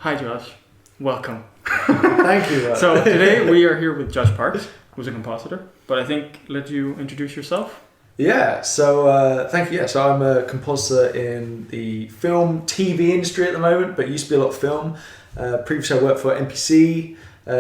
Hi Josh, welcome. Thank you. So today we are here with Josh Parks, who's a compositor, but I think let you introduce yourself. Yeah, so thank you. Yeah, so I'm a compositor in the film, TV industry at the moment, but used to be a lot of film. Previously I worked for NPC,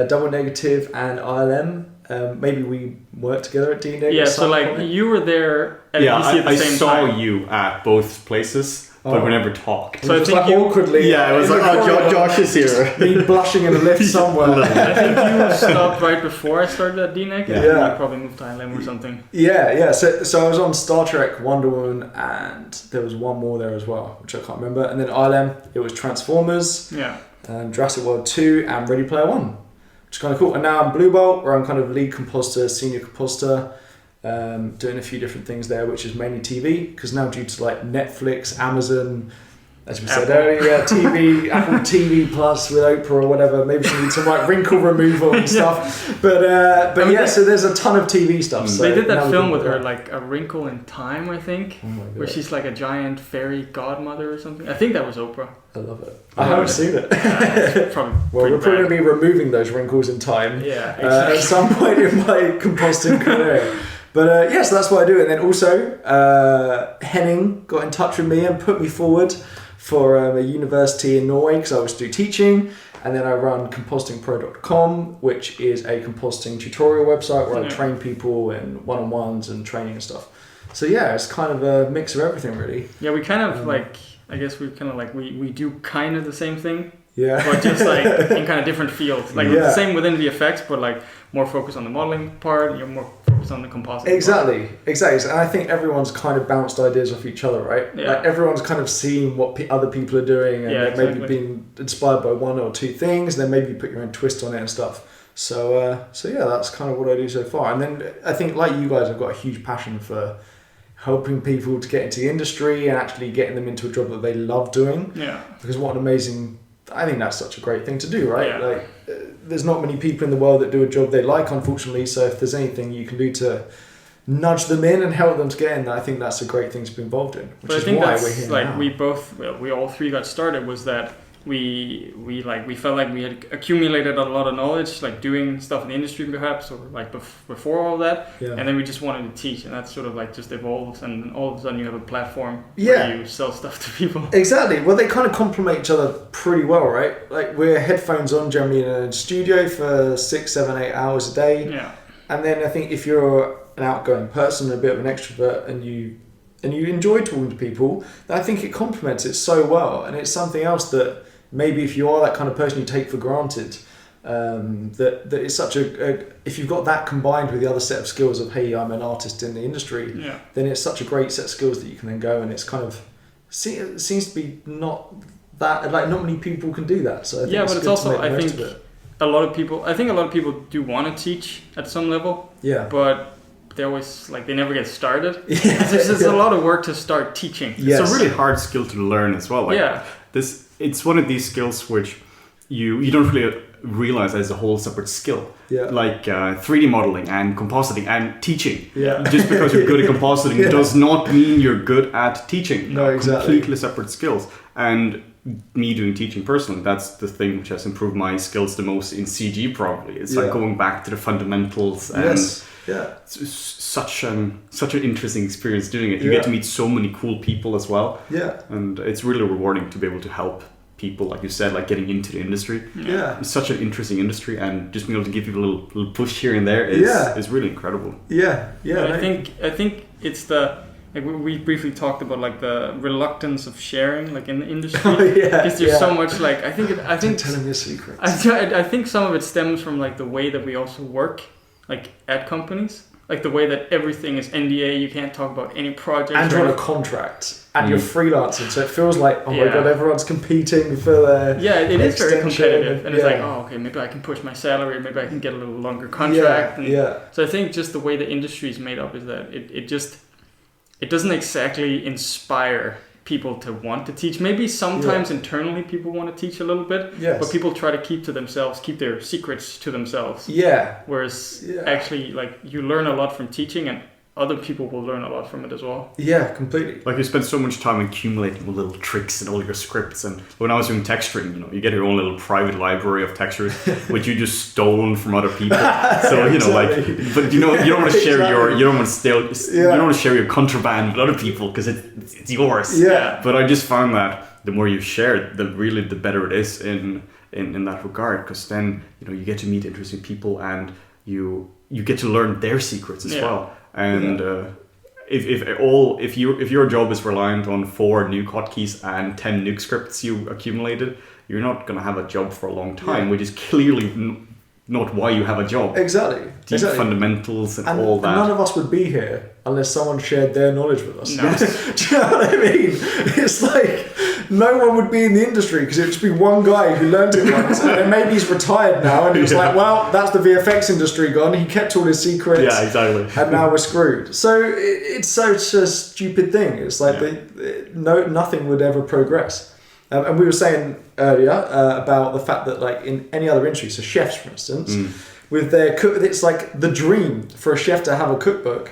Double Negative and ILM. Maybe we worked together at D&D. Yeah, so like you were there at NPC at the same time. I saw you at both places. But we never talked. So I think like you awkwardly. Yeah, it was like, oh, Josh is here. Me blushing in a lift somewhere. I think you stopped right before I started at DNEC. Yeah. You probably moved to ILM or something. Yeah. So I was on Star Trek, Wonder Woman, and there was one more there as well, which I can't remember. And then ILM, it was Transformers, Jurassic World 2, and Ready Player One, which is kind of cool. And now I'm Blue Bolt, where I'm kind of lead compositor, senior compositor. Doing a few different things there, which is mainly TV, because now due to like Netflix, Amazon, as we said earlier, TV, Apple TV Plus with Oprah or whatever, maybe she needs some like wrinkle removal and stuff. But I mean, so there's a ton of TV stuff. So they did that film with her, like A Wrinkle in Time, I think, where she's like a giant fairy godmother or something. I think that was Oprah. I love it. I haven't seen it. It's probably well, we're probably going to be removing those wrinkles in time at some point in my compositing career. But so that's what I do. And then also, Henning got in touch with me and put me forward for a university in Norway because I was to do teaching. And then I run compositingpro.com, which is a compositing tutorial website where I train people in one-on-ones and training and stuff. So yeah, it's kind of a mix of everything really. Yeah, we kind of I guess we kind of we do kind of the same thing. Yeah. But just like in kind of different fields. Like the same within VFX, but like more focused on the modeling part, you're more focused on the compositing Exactly. And I think everyone's kind of bounced ideas off each other, right? Yeah. Like everyone's kind of seen what other people are doing and maybe been inspired by one or two things, and then maybe you put your own twist on it and stuff. So yeah, that's kind of what I do so far. And then I think like you guys, I've got a huge passion for helping people to get into the industry and actually getting them into a job that they love doing. Yeah. Because what an amazing... I think that's such a great thing to do, right? Yeah. Like, there's not many people in the world that do a job they like, unfortunately. So if there's anything you can do to nudge them in and help them to get in, I think that's a great thing to be involved in. Which is why we're here like now. we all three got started was that we felt like we had accumulated a lot of knowledge, like doing stuff in the industry perhaps, or like before all that, and then we just wanted to teach, and that's sort of like just evolved, and all of a sudden you have a platform where you sell stuff to people. Exactly. Well, they kind of complement each other pretty well, right? Like we're headphones on generally in a studio for 6, 7, 8 hours a day, and then I think if you're an outgoing person, a bit of an extrovert, and you enjoy talking to people, then I think it complements it so well, and it's something else that maybe if you are that kind of person you take for granted, that it's such if you've got that combined with the other set of skills of, hey, I'm an artist in the industry, then it's such a great set of skills that you can then go, and it's kind of, it seems to be not that, like not many people can do that. So I think but it's also, I think a lot of people do want to teach at some level, but they always they never get started. There's a lot of work to start teaching. It's a really hard skill to learn as well. It's one of these skills which you don't really realize as a whole separate skill. Like 3D modeling and compositing and teaching. Just because you're good at compositing does not mean you're good at teaching. No, exactly. Completely separate skills. And me doing teaching personally, that's the thing which has improved my skills the most in CG probably. It's like going back to the fundamentals and it's such an interesting experience doing it. You get to meet so many cool people as well. And it's really rewarding to be able to help people, like you said, like getting into the industry. It's such an interesting industry, and just being able to give people a little push here and there is really incredible. I think it's the we briefly talked about like the reluctance of sharing like in the industry because there's so much like I think telling me a secret. I think some of it stems from like the way that we also work like at companies, like the way that everything is NDA, you can't talk about any project, and you're on a contract and you're freelancing, so it feels like my god, everyone's competing for their it is very competitive, and it's like, oh, okay, maybe I can push my salary, maybe I can get a little longer contract. So I think just the way the industry is made up is that it doesn't exactly inspire people to want to teach. Maybe sometimes internally people want to teach a little bit, but people try to keep their secrets to themselves. Whereas actually, like, you learn a lot from teaching, and other people will learn a lot from it as well. Yeah, completely. Like you spend so much time accumulating little tricks in all your scripts, and when I was doing texturing, you get your own little private library of textures, which you just stolen from other people. So but you don't want to share you don't want to share your contraband with other people because it's yours. Yeah. But I just found that the more you share it, the better it is in that regard, because then you get to meet interesting people and you get to learn their secrets as well. And if your job is reliant on 4 nuke hotkeys and 10 nuke scripts you accumulated, you're not going to have a job for a long time, which is clearly not why you have a job. Exactly. Deep fundamentals and all that. And none of us would be here unless someone shared their knowledge with us. No. Do you know what I mean? It's like no one would be in the industry because it would just be one guy who learned it once, and then maybe he's retired now, and he's like, well, that's the VFX industry gone. He kept all his secrets. Yeah, exactly. And now we're screwed. So it's such a stupid thing. It's like nothing would ever progress. And we were saying earlier about the fact that, like, in any other industry, so chefs, for instance, with their it's like the dream for a chef to have a cookbook.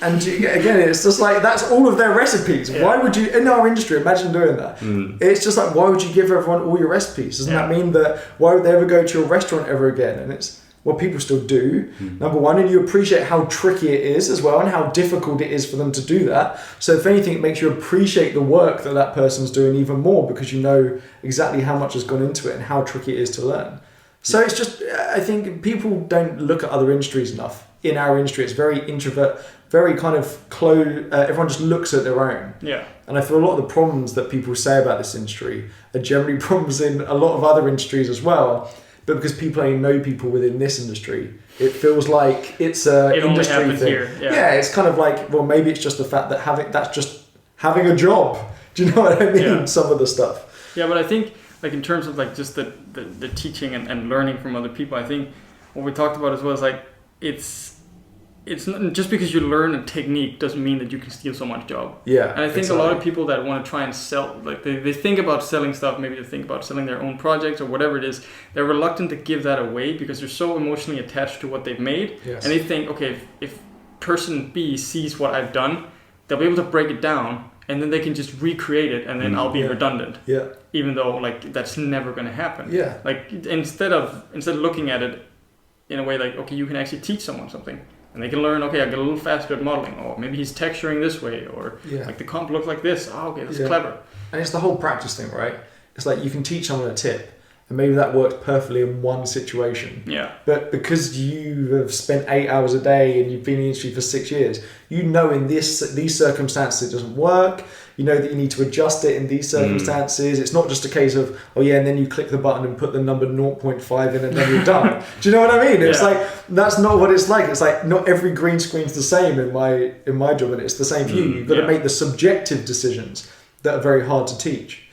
And again, it's just like, that's all of their recipes. Yeah. Why would you, in our industry, imagine doing that? It's just like, why would you give everyone all your recipes? Doesn't that mean that, why would they ever go to your restaurant ever again? And it's what people still do, number one, and you appreciate how tricky it is as well and how difficult it is for them to do that. So if anything, it makes you appreciate the work that person's doing even more because you know exactly how much has gone into it and how tricky it is to learn. So it's just, I think people don't look at other industries enough. In our industry, it's very introvert, very kind of closed. Everyone just looks at their own. Yeah. And I feel a lot of the problems that people say about this industry are generally problems in a lot of other industries as well. But because people only know people within this industry, it feels like it's a industry thing. Here. Yeah, it's kind of like, well, maybe it's just the fact that having a job. Do you know what I mean? Yeah. Some of the stuff. Yeah, but I think, like, in terms of like just the teaching and learning from other people, I think what we talked about as well is like it's not, just because you learn a technique doesn't mean that you can steal someone's job. Yeah. And I think a lot of people that want to try and sell, like they think about selling stuff, maybe they think about selling their own projects or whatever it is, they're reluctant to give that away because they're so emotionally attached to what they've made. Yes. And they think, okay, if person B sees what I've done, they'll be able to break it down and then they can just recreate it and then I'll be redundant. Yeah. Even though, like, that's never going to happen. Yeah. Like, instead of looking at it in a way like, okay, you can actually teach someone something. And they can learn, okay, I get a little faster at modeling, or maybe he's texturing this way, or like the comp looks like this. Oh, okay, that's clever. And it's the whole practice thing, right? It's like you can teach someone a tip, and maybe that works perfectly in one situation. Yeah. But because you have spent 8 hours a day and you've been in the industry for 6 years, you know in these circumstances it doesn't work. You know that you need to adjust it in these circumstances. It's not just a case of, oh yeah, and then you click the button and put the number 0.5 in and then you're done. Do you know what I mean? It's like, that's not what it's like. It's like, not every green screen's the same in my job, and it's the same for you. You've got to make the subjective decisions that are very hard to teach.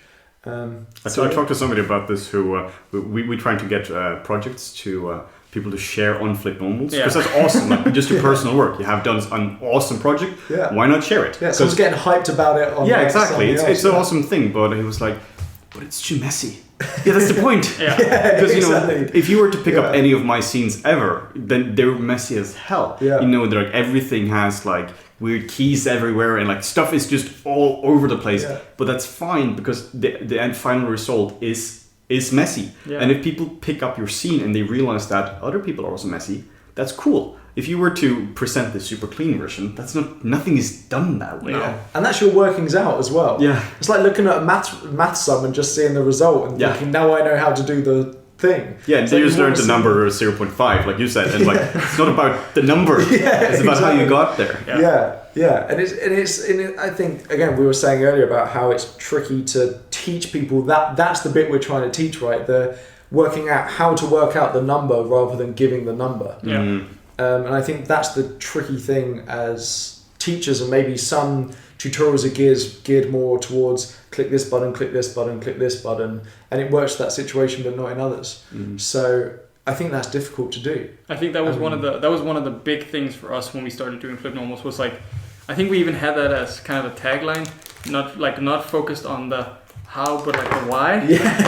I talked to somebody about this who we're trying to get projects to people to share on FlippedNormals because that's awesome. Like, just your personal work. You have done an awesome project. Yeah. Why not share it? Yeah, someone's getting hyped about it. On Exactly. It's an awesome thing, but he was like, but it's too messy. Yeah, that's the point. Because if you were to pick up any of my scenes ever, then they're messy as hell. Yeah. They're like, everything has like weird keys everywhere and like stuff is just all over the place. Yeah. But that's fine because the end final result is messy. Yeah. And if people pick up your scene and they realize that other people are also messy, that's cool. If you were to present the super clean version, nothing is done that way. No. And that's your workings out as well. Yeah. It's like looking at a math sum and just seeing the result and thinking, now I know how to do the thing. Yeah, and so you just learned the number 0.5, like you said, and like it's not about the number. It's about how you got there. Yeah. And I think, again, we were saying earlier about how it's tricky to teach people that's the bit we're trying to teach, right? The working out how to work out the number rather than giving the number. Yeah. And I think that's the tricky thing as teachers, and maybe some tutorials are geared more towards click this button, click this button, click this button, and it works for that situation, but not in others. So I think that's difficult to do. I think that was one of the big things for us when we started doing FlippedNormals. Was like, I think we even had that as kind of a tagline, not focused on the how, but like the why.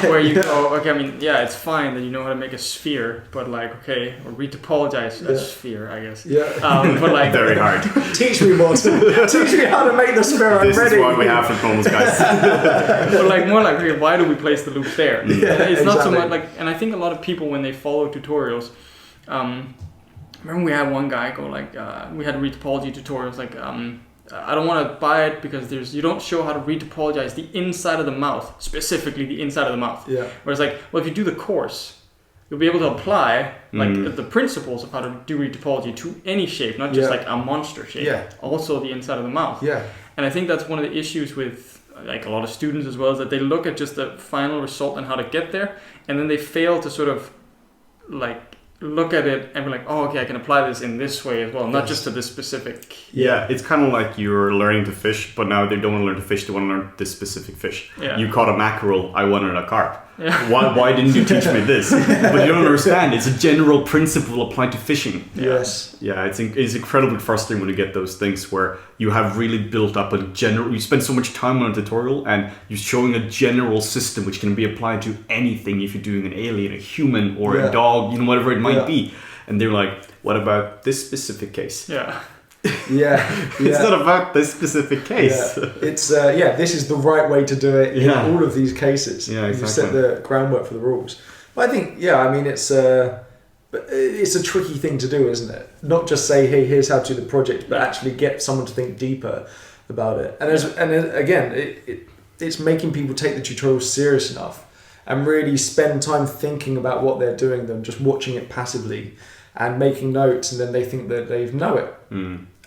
Where you go, okay, I mean, yeah, it's fine that you know how to make a sphere, but like, okay, or retopologize a sphere, I guess. But like very hard. Teach me, Martin. Teach me how to make the sphere. I'm ready. This is why we have FlippedNormals, guys. But like more like, okay, why do we place the loop there? It's not so much like, and I think a lot of people when they follow tutorials, remember we had one guy go like, we had retopology tutorials like, I don't want to buy it because you don't show how to retopologize the inside of the mouth, specifically the inside of the mouth. Whereas like, well, if you do the course, you'll be able to apply like the principles of how to do retopology to any shape, not just like a monster shape, also the inside of the mouth. And I think that's one of the issues with like a lot of students as well, is that they look at just the final result and how to get there, and then they fail to sort of like look at it and be like, oh, okay, I can apply this in this way as well, not just to this specific. It's kind of like you're learning to fish, but now they don't want to learn to fish, they want to learn this specific fish. You caught a mackerel, I wanted a carp. Why didn't you teach me this? But you don't understand, it's a general principle applied to fishing. It's incredibly frustrating when you get those things where you have really built up a general, you spend so much time on a tutorial and you're showing a general system which can be applied to anything if you're doing an alien, a human, or a dog, you know, whatever it might be. And they're like, what about this specific case? It's not about this specific case. It's this is the right way to do it in all of these cases. You set the groundwork for the rules. But I think I mean it's a tricky thing to do, isn't it? Not just say, hey, here's how to do the project, but actually get someone to think deeper about it. And again, it's making people take the tutorial serious enough and really spend time thinking about what they're doing than just watching it passively and making notes, and then they think that they know it.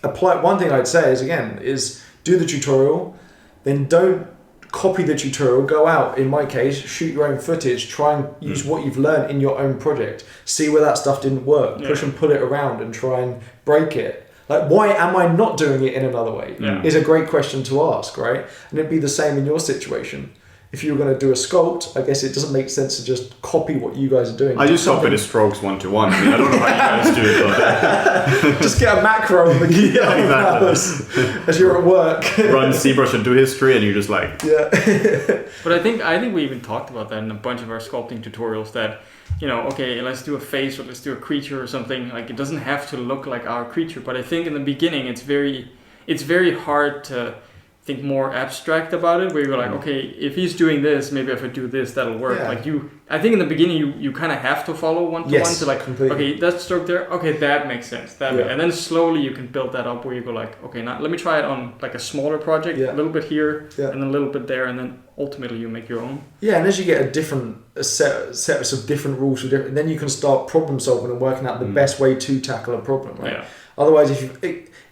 Apply. One thing I'd say is do the tutorial, then don't copy the tutorial. Go out, in my case, shoot your own footage. Try and use what you've learned in your own project. See where that stuff didn't work. Push and pull it around and try and break it. Like, why am I not doing it in another way? Is a great question to ask, right? And it'd be the same in your situation. If you were going to do a sculpt, I guess it doesn't make sense to just copy what you guys are doing. I just copy the strokes 1-to-1. I mean, I don't know how you guys do it, but just get a macro and as you're at work. Run ZBrush and do history, and you're just like But I think we even talked about that in a bunch of our sculpting tutorials. That okay, let's do a face or let's do a creature or something. Like, it doesn't have to look like our creature, but I think in the beginning it's very hard to think more abstract about it, where you're like, okay, if he's doing this, maybe if I do this, that'll work. Like I think in the beginning you kind of have to follow one-to-one to like, completely. Okay, that stroke there, okay, that makes sense. And then slowly you can build that up where you go like, okay, now let me try it on like a smaller project, a little bit here, and then a little bit there, and then ultimately you make your own. And as you get a set of different rules, then you can start problem solving and working out the best way to tackle a problem, right? Otherwise, if you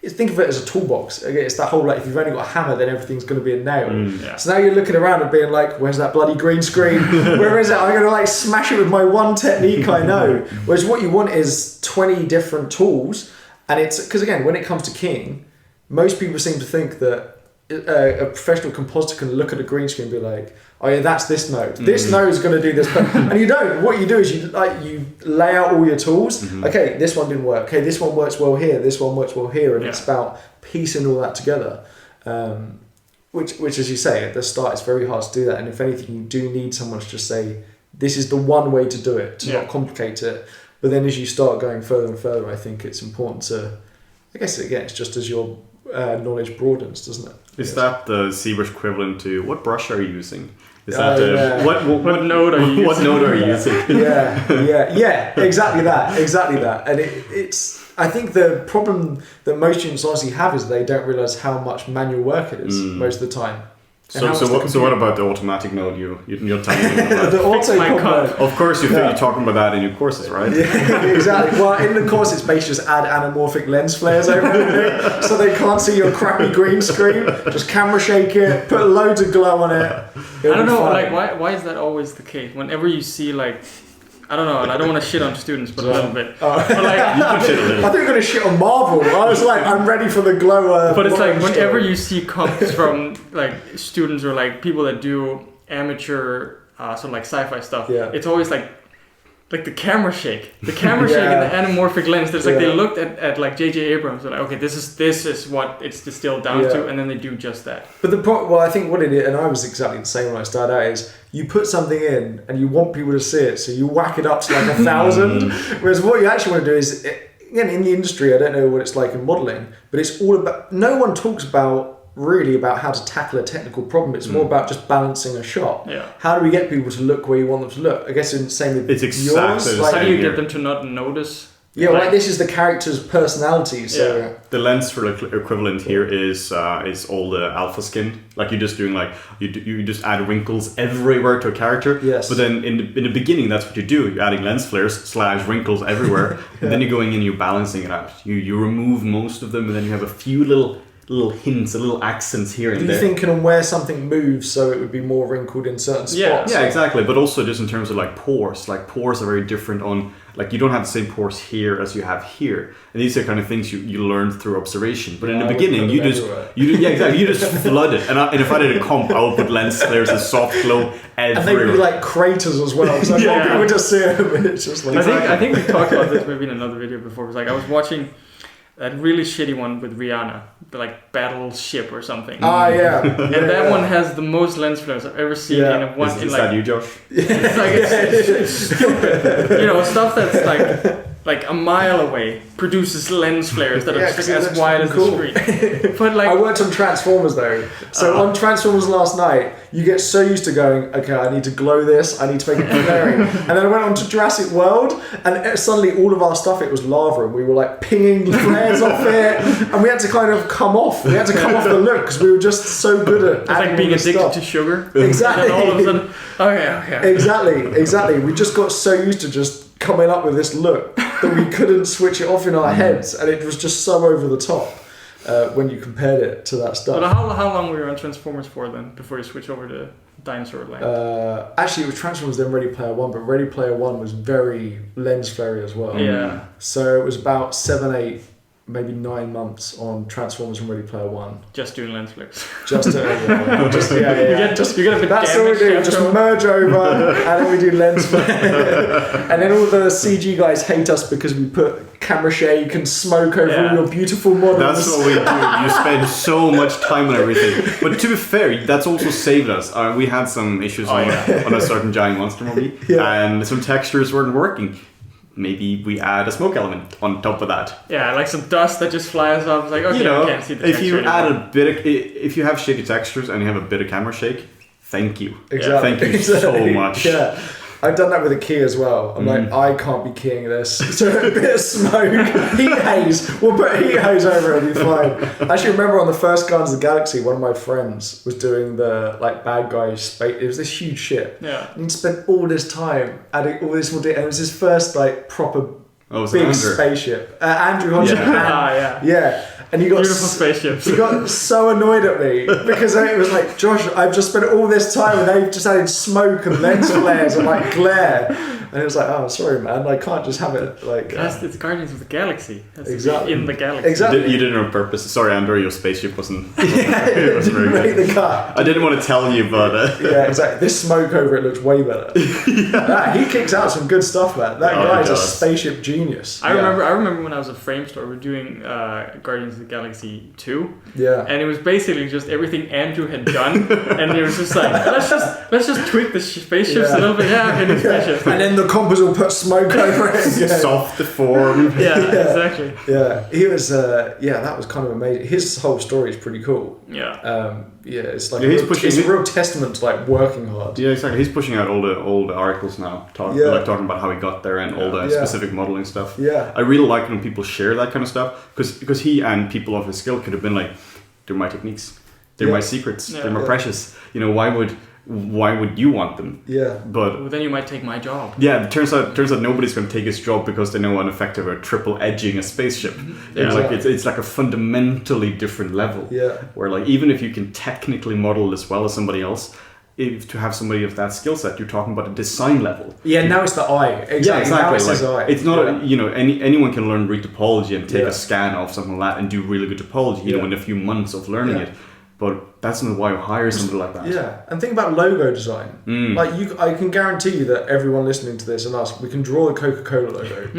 think of it as a toolbox. Again, it's that whole like, if you've only got a hammer, then everything's going to be a nail. So now you're looking around and being like, where's that bloody green screen? Where is it? I'm going to like smash it with my one technique I know. Whereas what you want is 20 different tools. And it's because again, when it comes to keying, most people seem to think that a professional compositor can look at a green screen and be like, oh yeah, that's this note. This note is going to do this. And you don't. What you do is you lay out all your tools. Okay, this one didn't work. Okay, this one works well here. This one works well here. And it's about piecing all that together. Which, as you say, at the start, it's very hard to do that. And if anything, you do need someone to just say, this is the one way to do it, to not complicate it. But then as you start going further and further, I think it's important to, I guess, again, it's just as your knowledge broadens, doesn't it? Is that the ZBrush equivalent to, what brush are you using? Is that what node are you using? What node are you using? Exactly that. And it's I think the problem that most students honestly have is they don't realize how much manual work it is most of the time. So what about the automatic node you're telling me about? The auto mode. Of course, you're talking about that in your courses, right? Yeah, exactly. Well, in the course, it's basically just add anamorphic lens flares over everything, so they can't see your crappy green screen. Just camera shake it, put loads of glow on it. I don't know, like why is that always the case? Whenever you see like, I don't know, and I don't want to shit on students, but a little bit. But like, you can shit a little. I think we're going to shit on Marvel. I was like, I'm ready for the glow. But it's like, whenever you see comments from like students or like people that do amateur, sort of like sci-fi stuff, it's always like, like the camera shake and the anamorphic lens. There's like they looked at like J.J. Abrams. They're like, okay, this is what it's distilled down to, and then they do just that. But I think what it is, and I was exactly the same when I started out, is you put something in and you want people to see it, so you whack it up to like 1,000. Whereas what you actually want to do is, again, in the industry, I don't know what it's like in modelling, but it's all about. No one talks really about how to tackle a technical problem. It's more about just balancing a shot. Yeah. How do we get people to look where you want them to look? I guess it's the same with it's exactly yours. How do you get them to not notice? Yeah, like this is the character's personality. So the lens for the equivalent here is all the alpha skin. Like you're just doing like you just add wrinkles everywhere to a character. Yes. But then in the beginning, that's what you do. You're adding lens flares / wrinkles everywhere, and then you're going in and you're balancing it out. You remove most of them, and then you have a few little hints, little accents here and there. Are you thinking on where something moves so it would be more wrinkled in certain spots? Yeah, exactly. But also just in terms of like pores. Like pores are very different on, like you don't have the same pores here as you have here. And these are kind of things you learn through observation. But in the beginning, you just flood it. And if I did a comp, I would put lens flares and soft glow everywhere. And they'd be like craters as well. So people just see them and it's just like... I think we talked about this maybe in another video before. It was like I was watching that really shitty one with Rihanna, the like battleship or something. And that one has the most lens flares I've ever seen in a one. Is that you, Josh? It's like it's stupid. Stuff that's like a mile away produces lens flares that are just as wide as the screen. But like I worked on Transformers though. So on Transformers last night, you get so used to going, okay, I need to glow this, I need to make it glaring. And then I went on to Jurassic World, and suddenly all of our stuff, it was lava, and we were like pinging flares off it, and we had to kind of come off. We had to come off the look because we were just so good at. It's like being addicted to sugar. Exactly. And all of a sudden, okay. Exactly. We just got so used to just coming up with this look that we couldn't switch it off in our heads, and it was just so over the top when you compared it to that stuff. But how long were you on Transformers for then, before you switched over to Dinosaur Land? Actually, it was Transformers then Ready Player One, but Ready Player One was very lens flary as well. Yeah. So it was about 7, 8, maybe 9 months on Transformers and Ready Player One. Just doing lens flares. Just you get a bit that's all we do. Just merge over, and then we do lens flare. And then all the CG guys hate us because we put camera shake and smoke over all your beautiful models. That's what we do. You spend so much time on everything. But to be fair, that's also saved us. We had some issues on a certain giant monster movie, and some textures weren't working. Maybe we add a smoke element on top of that. Yeah, like some dust that just flies off. It's like, okay, I can't see the texture if you anymore. add if you have shitty textures and you have a bit of camera shake, thank you. Exactly. Thank you so much. Yeah. I've done that with a key as well. I'm like, I can't be keying this. So a bit of smoke, heat haze. We'll put heat haze over it, it'll be fine. I actually remember on the first Guardians of the Galaxy, one of my friends was doing the bad guy space. It was this huge ship. Yeah. And he spent all this time adding all this more detail. And it was his first proper big spaceship. Andrew Hodgson. Yeah. And he got beautiful spaceships. He got so annoyed at me because it was like, Josh, I've just spent all this time and they've just added smoke and lens flares and glare. And it was like, oh, sorry, man, I can't just have it it's Guardians of the Galaxy. Exactly. In the galaxy. Exactly. You did it on purpose. Sorry, Andrew, your spaceship wasn't it was very good. Make the cut. I didn't want to tell you, but yeah, exactly. This smoke over it looks way better. He kicks out some good stuff, man. That guy's a spaceship genius. I remember when I was at Framestore, we were doing Guardians of the Galaxy 2. Yeah. And it was basically just everything Andrew had done, and it was just like, let's just tweak the spaceships a little bit. Spaceships. And then the compers will put smoke over it. Soft deform. Exactly. Yeah, he was. That was kind of amazing. His whole story is pretty cool. Yeah. It's like it's a real testament to working hard. Yeah, exactly. He's pushing out all the articles now, talking about how he got there and all the specific modeling stuff. Yeah. I really like when people share that kind of stuff because he and people of his skill could have been like, they're my techniques, they're my secrets, they're my precious. Why would you want them? Yeah. But then you might take my job. Yeah, it turns out nobody's going to take his job because they know an effective or triple edging a spaceship. It's like a fundamentally different level. Yeah. Where even if you can technically model as well as somebody else, to have somebody of that skill set, you're talking about a design level. Yeah, now it's the eye. Exactly. Yeah, exactly. Now it's his eye. It's not anyone can learn read topology and take a scan of something like that and do really good topology. In a few months of learning it, but that's not why you hire somebody like that. Yeah, and think about logo design. Like I can guarantee you that everyone listening to this and us, we can draw a Coca-Cola logo.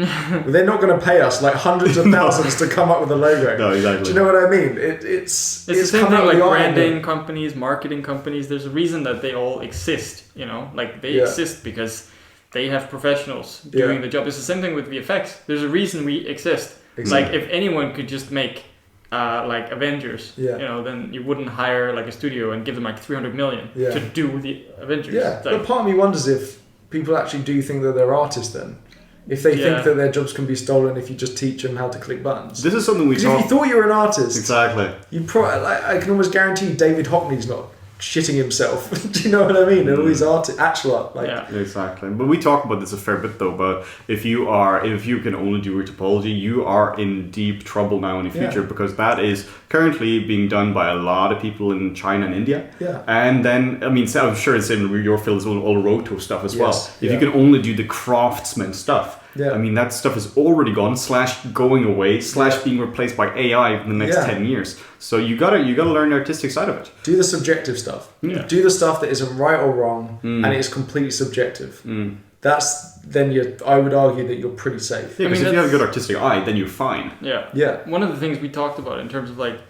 But they're not going to pay us like hundreds of thousands to come up with a logo. No, exactly. Do you know what I mean? It's the same thing like branding companies, marketing companies. There's a reason that they all exist. Like they exist because they have professionals doing the job. It's the same thing with VFX. There's a reason we exist. Exactly. Like if anyone could just make like Avengers, then you wouldn't hire like a studio and give them like 300 million to do the Avengers. Yeah, but part of me wonders if people actually do think that they're artists then. If they think that their jobs can be stolen if you just teach them how to click buttons. This is something we talk. If you thought you were an artist, exactly, you I can almost guarantee David Hockney's not shitting himself. Do you know what I mean? And all these actual art, exactly. But we talk about this a fair bit though. But if you can only do your topology, you are in deep trouble now in the future because that is currently being done by a lot of people in China and India. Yeah. And then I'm sure it's in your field as well, all roto stuff as well. If you can only do the craftsman stuff. Yeah. That stuff is already gone / going away / being replaced by AI in the next 10 years. So you gotta learn the artistic side of it. Do the subjective stuff. Yeah. Do the stuff that isn't right or wrong and it's completely subjective. That's then I would argue that you're pretty safe. Yeah, because if you have a good artistic eye, then you're fine. Yeah. Yeah. One of the things we talked about in terms of like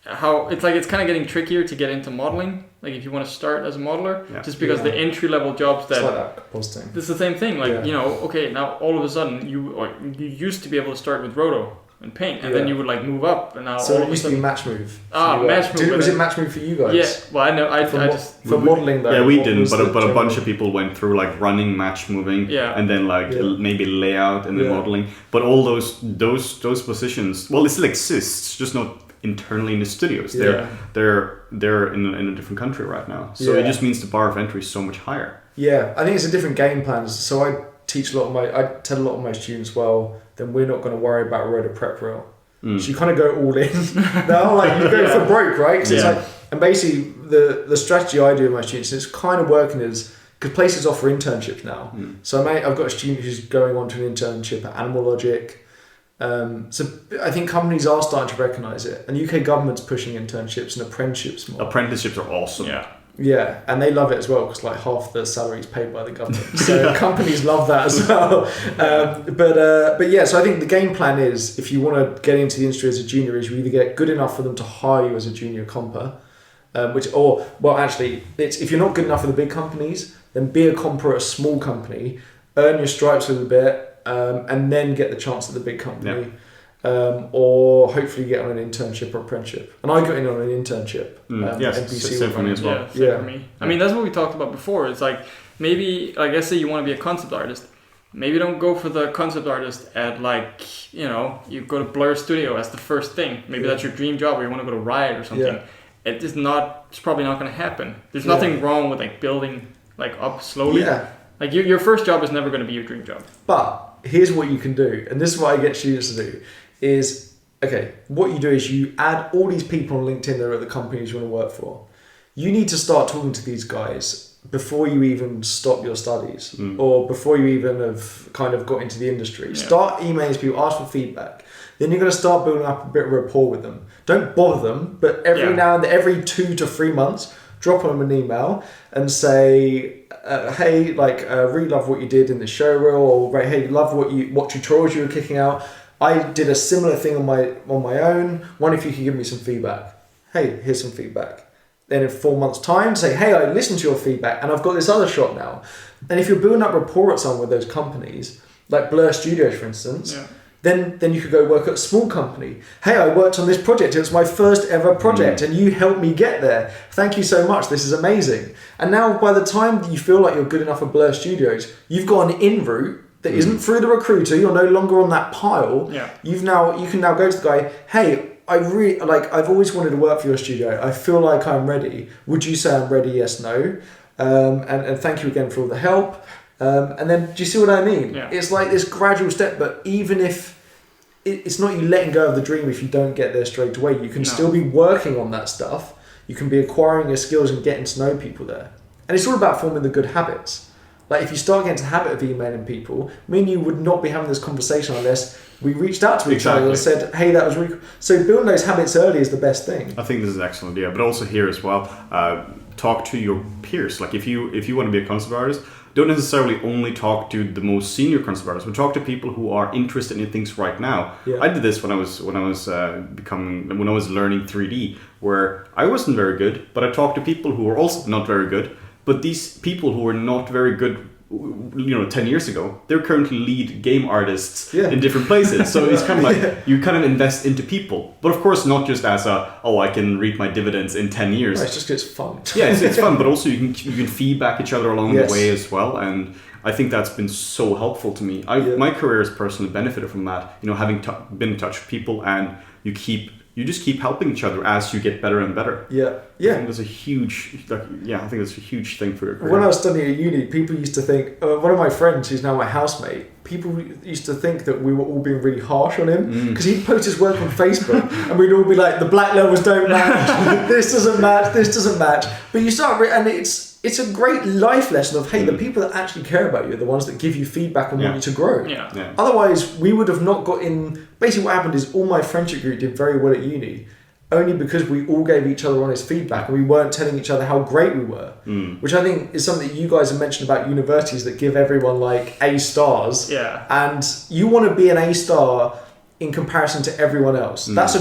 how it's kind of getting trickier to get into modeling. Like if you want to start as a modeler, just because the entry level jobs that it's the same thing. Like okay, now all of a sudden you used to be able to start with roto and paint, and then you would like move up, and now so it used to be match move. Match move. Was it match move for you guys? Yeah. Well, I know. I just for modeling though. Yeah, we didn't, but a bunch of people went through like running, match moving, and then maybe layout and then modeling. But all those positions, well, it still exists, just not internally in the studios. They're in a different country right now, so it just means the bar of entry is so much higher. Yeah, I think it's a different game plans. So I tell a lot of my students, well, then we're not going to worry about roto prep reel. So you kind of go all in. No, like you go for broke, right? Cause it's like, and basically the strategy I do with my students is kind of working is because places offer internships now. So I've got a student who's going on to an internship at Animal Logic. So I think companies are starting to recognise it, and UK government's pushing internships and apprenticeships more. Apprenticeships are awesome. Yeah, and they love it as well because like half the salary is paid by the government, so companies love that as well. But yeah, so I think the game plan is if you want to get into the industry as a junior, is you either get good enough for them to hire you as a junior comper, it's if you're not good enough for the big companies, then be a comper at a small company, earn your stripes a little bit. And then get the chance at the big company, or hopefully get on an internship or apprenticeship. And I got in on an internship. NPC same for me as well. Yeah, for me. I mean, that's what we talked about before. It's like maybe, like, let's say you want to be a concept artist. Maybe don't go for the concept artist at you go to Blur Studio as the first thing. Maybe that's your dream job, or you want to go to Riot or something. It's probably not going to happen. There's nothing wrong with like building like up slowly. Yeah. Like your first job is never going to be your dream job. But here's what you can do, and this is what I get students to do, is, what you do is you add all these people on LinkedIn that are at the companies you want to work for. You need to start talking to these guys before you even stop your studies, or before you even have kind of got into the industry. Yeah. Start emailing people, ask for feedback. Then you're going to start building up a bit of rapport with them. Don't bother them, but every 2 to 3 months, drop them an email and say, hey, really love what you did in the show reel, or hey, love what tutorials you were kicking out. I did a similar thing on my own. Wonder if you could give me some feedback. Hey, here's some feedback. Then in 4 months' time, say, hey, I listened to your feedback and I've got this other shot now. And if you're building up rapport at some with those companies, like Blur Studios, for instance, then you could go work at a small company. Hey, I worked on this project. It was my first ever project and you helped me get there. Thank you so much. This is amazing. And now by the time you feel like you're good enough for Blur Studios, you've got an in route that isn't through the recruiter. You're no longer on that pile. Yeah. You can now go to the guy, hey, I've always wanted to work for your studio. I feel like I'm ready. Would you say I'm ready? Yes, no. And thank you again for all the help. And then, do you see what I mean? Yeah. It's like this gradual step, but even if it's not you letting go of the dream if you don't get there straight away, you can still be working on that stuff. You can be acquiring your skills and getting to know people there. And it's all about forming the good habits. Like if you start getting into the habit of emailing people, me and you would not be having this conversation unless we reached out to each other and said, hey, that was really cool. So building those habits early is the best thing. I think this is an excellent idea, but also here as well, talk to your peers. Like if you want to be a concept artist, don't necessarily only talk to the most senior concept artists, but talk to people who are interested in things right now. Yeah. I did this when I was learning 3D, where I wasn't very good, but I talked to people who were also not very good. But these people who were not very good, 10 years ago, they're currently lead game artists in different places. So it's kind of like you kind of invest into people, but of course not just as I can reap my dividends in 10 years. No, it's just 'cause it's fun. Yeah, it's fun, but also you can feedback each other along the way as well, and I think that's been so helpful to me. My career has personally benefited from that. Having been in touch with people, and you just keep helping each other as you get better and better. Yeah. I think that's a huge, thing for your career. When I was studying at uni, people used to think, one of my friends who's now my housemate, people used to think that we were all being really harsh on him because he'd post his work on Facebook and we'd all be like, the black levels don't match, this doesn't match. But you start, and it's a great life lesson of, hey, the people that actually care about you are the ones that give you feedback and want you to grow. Yeah. Otherwise, we would have not got in. Basically, what happened is all my friendship group did very well at uni, only because we all gave each other honest feedback and we weren't telling each other how great we were, which I think is something that you guys have mentioned about universities that give everyone like A stars. Yeah. And you want to be an A star in comparison to everyone else. That's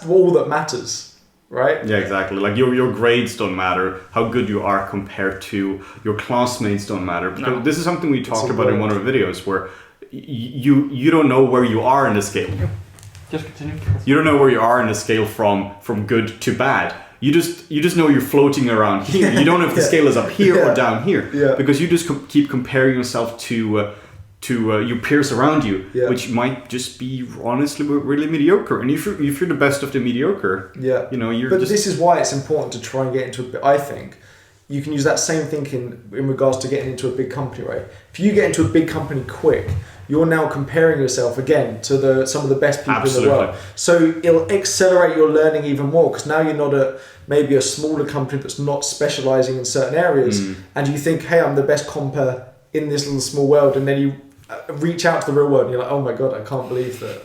all that matters. Right? Yeah, exactly. Like your grades don't matter. How good you are compared to your classmates don't matter. Because this is something we talked about in one of the videos, where you don't know where you are in the scale. Just continue. You don't know where you are in the scale from good to bad. You just know you're floating around here. You don't know if the scale is up here or down here. Yeah. Because you just keep comparing yourself to your peers around you, which might just be honestly really mediocre. And if you're the best of the mediocre, But this is why it's important to try and get into I think you can use that same thinking in regards to getting into a big company, right? If you get into a big company quick, you're now comparing yourself again to some of the best people in the world. So it'll accelerate your learning even more, because now you're not at maybe a smaller company that's not specializing in certain areas, and you think, hey, I'm the best comper in this little small world, and then you reach out to the real world and you're like, oh my god, I can't believe that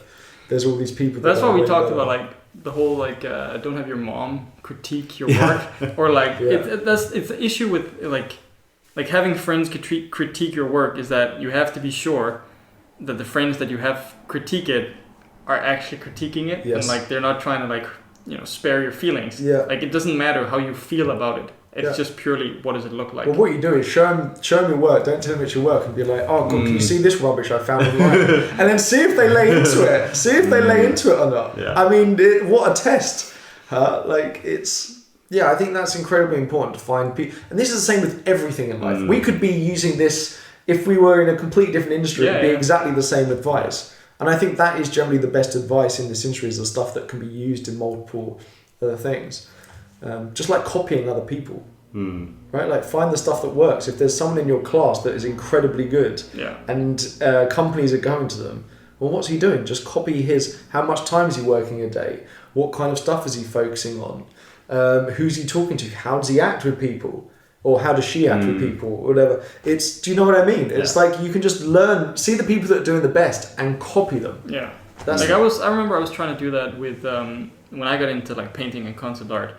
there's all these people. That's why we talked about like the whole don't have your mom critique your work, or like it's the issue with like having friends critique your work, is that you have to be sure that the friends that you have critique it are actually critiquing it, and like they're not trying to spare your feelings. Like it doesn't matter how you feel about it. It's just purely, what does it look like? Well, what you do is show them your work. Don't tell them it's your work, and be like, oh, God, can you see this rubbish I found online? And then see if they lay into it. See if they lay into it or not. Yeah. I mean, what a test. I think that's incredibly important to find people. And this is the same with everything in life. We could be using this, if we were in a completely different industry, it'd be exactly the same advice. And I think that is generally the best advice in this industry, is the stuff that can be used in multiple other things. Just like copying other people, right? Like find the stuff that works. If there's someone in your class that is incredibly good, and companies are going to them, well, what's he doing? Just copy his. How much time is he working a day? What kind of stuff is he focusing on? Who's he talking to? How does he act with people? Or how does she act with people? Or whatever. Do you know what I mean? It's like you can just learn, see the people that are doing the best, and copy them. Yeah. I remember I was trying to do that with when I got into like painting and concept art.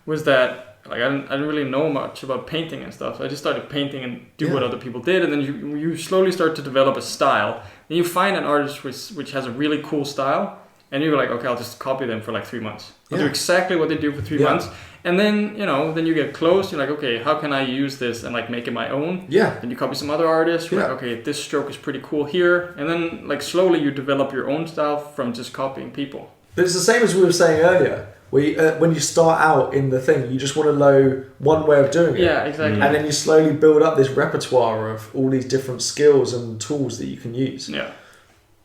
Was that like I didn't really know much about painting and stuff. So I just started painting and do what other people did, and then you slowly start to develop a style. Then you find an artist which has a really cool style, and you're like, okay, I'll just copy them for like 3 months. I'll do exactly what they do for 3 months, and then then you get close. You're like, okay, how can I use this and like make it my own? Yeah. And you copy some other artists. You're like, okay, this stroke is pretty cool here, and then like slowly you develop your own style from just copying people. But it's the same as we were saying earlier. When you start out in the thing, you just want to know one way of doing it. Yeah, exactly. And then you slowly build up this repertoire of all these different skills and tools that you can use. Yeah.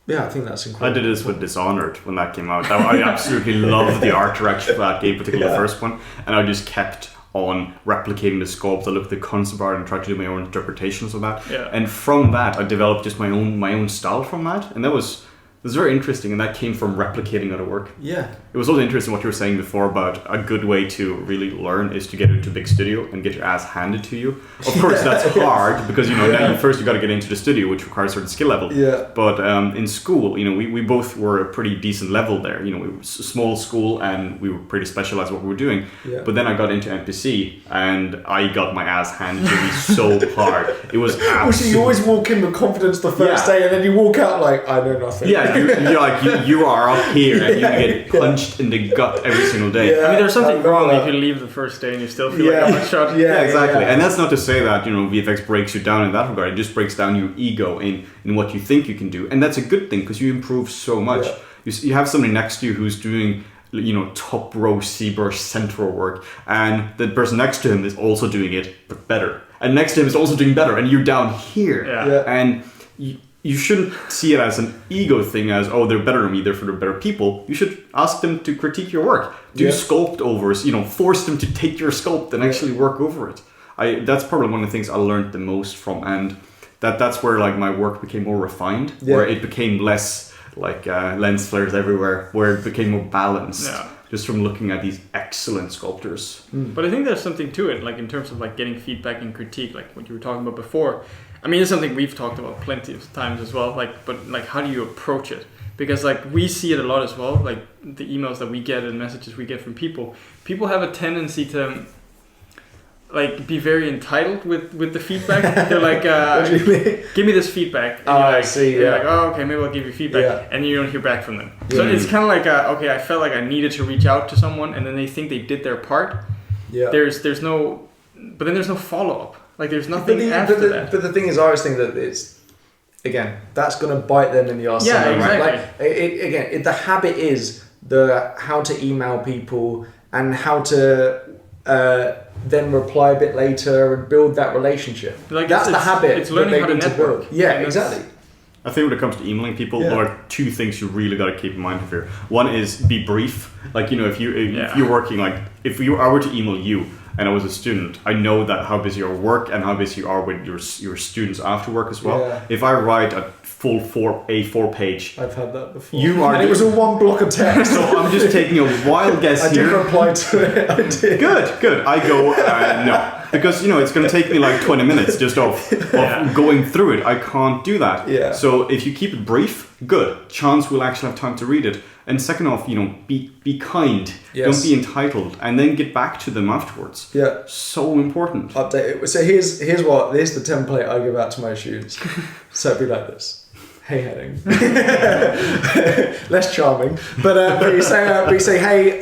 Yeah, I think that's incredible. I did this with Dishonored when that came out. I absolutely loved the art direction for that game, particularly the first one. And I just kept on replicating the sculpts. I looked at the concept art and tried to do my own interpretations of that. Yeah. And from that, I developed just my own style from that. And that was was very interesting, and that came from replicating other work. Yeah. It was also interesting what you were saying before about a good way to really learn is to get into a big studio and get your ass handed to you. Of course, that's hard because, now first you got to get into the studio, which requires a certain skill level. Yeah. But in school, we both were a pretty decent level there. We were a small school and we were pretty specialized what we were doing. Yeah. But then I got into MPC and I got my ass handed to me so hard. It was absolutely... So you always walk in with confidence the first day and then you walk out like, I know nothing. Yeah, you're like, you are up here and you get punched in the gut every single day. Yeah, I mean, there's something wrong if you leave the first day and you still feel like a hot shot. Yeah, exactly. And that's not to say that, VFX breaks you down in that regard. It just breaks down your ego in what you think you can do. And that's a good thing because you improve so much. Yeah. You have somebody next to you who's doing, top row ZBrush central work, and the person next to him is also doing it, but better. And next to him is also doing better, and you're down here. Yeah. And you shouldn't see it as an ego thing, as, oh, they're better than me, therefore they're better people. You should ask them to critique your work. Do sculpt overs, force them to take your sculpt and actually work over it. That's probably one of the things I learned the most from, and that's where like my work became more refined, where it became less like lens flares everywhere, where it became more balanced. Yeah. Just from looking at these excellent sculptors. But I think there's something to it, like in terms of like getting feedback and critique, like what you were talking about before. I mean, it's something we've talked about plenty of times as well. But how do you approach it? Because like we see it a lot as well. Like the emails that we get and messages we get from people have a tendency to like be very entitled with the feedback. They're like, give me this feedback. And I see. You're like, oh, okay, maybe I'll give you feedback, and you don't hear back from them. So it's kind of like, okay, I felt like I needed to reach out to someone, and then they think they did their part. Yeah. There's no follow up. Like there's nothing after that. But the thing is, I always think that it's, again, that's going to bite them in the arse. Yeah, exactly. Right? Like the habit is how to email people and how to then reply a bit later and build that relationship. Like that's the habit. It's learning how to network. Yeah, exactly. I think when it comes to emailing people, there are two things you really got to keep in mind here. One is be brief. Like, if you're working, like I were to email you and I was a student, I know that how busy you are at work and how busy you are with your students after work as well. Yeah. If I write a full A4 page, I've had that before. And it was a one block of text. So I'm just taking a wild guess here. I did reply to it. I did. Good. I go no. Because it's going to take me like 20 minutes just of going through it. I can't do that. Yeah. So if you keep it brief, good. Chance we'll actually have time to read it. And second off, be kind. Yes. Don't be entitled, and then get back to them afterwards. Yeah. So important. Update it. So here's the template I give out to my students. So it'd be like this. Hey, heading. Less charming, but you say, hey,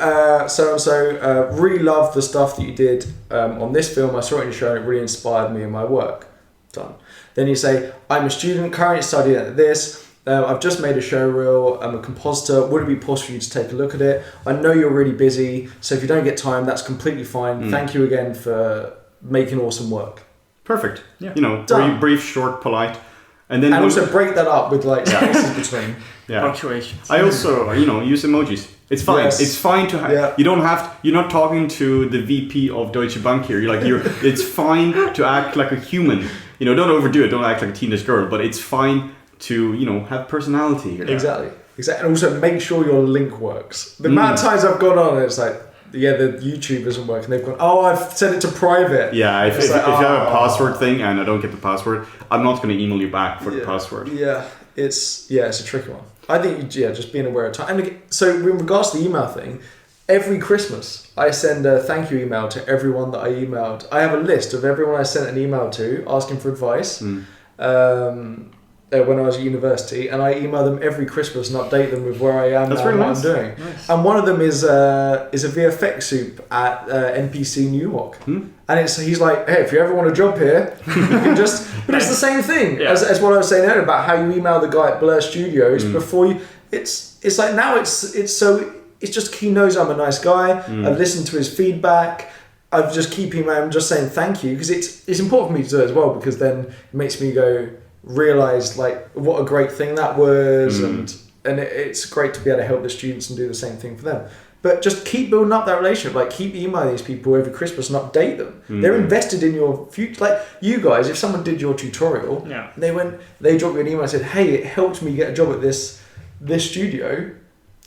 so and so, really love the stuff that you did on this film. I saw it in your show and it really inspired me in my work. Done. Then you say, I'm a student currently studying at this. I've just made a show reel. I'm a compositor. Would it be possible for you to take a look at it? I know you're really busy, so if you don't get time, that's completely fine. Thank you again for making awesome work. Perfect. Yeah. Brief, short, polite. And also break that up with like spaces between. Yeah. Punctuations. I also, use emojis. It's fine. Yes. It's fine to have. You don't have. You're not talking to the VP of Deutsche Bank here. It's fine to act like a human. Don't overdo it. Don't act like a teenage girl. But it's fine to have personality here. Exactly. And also make sure your link works. The amount of times I've gone on and it's like, the YouTube isn't working. They've gone, I've set it to private. Yeah, if you have a password thing and I don't get the password, I'm not going to email you back for the password. Yeah, it's a tricky one. I think, just being aware of time. And so in regards to the email thing, every Christmas I send a thank you email to everyone that I emailed. I have a list of everyone I sent an email to asking for advice. When I was at university, and I email them every Christmas and update them with where I am and what I'm doing. Nice. And one of them is a VFX soup at NPC New York. And he's like, hey, if you ever want a job here, you can just... But it's the same thing as what I was saying earlier about how you email the guy at Blur Studios before you... It's like now it's just he knows I'm a nice guy. I've listened to his feedback. I've just keep emailing him, just saying thank you, because it's important for me to do it as well, because then it makes me realize like what a great thing that was, and it's great to be able to help the students and do the same thing for them. But just keep building up that relationship. Like keep emailing these people every Christmas and update them. They're invested in your future. Like you guys, if someone did your tutorial, they dropped you an email and said, hey, it helped me get a job at this this studio,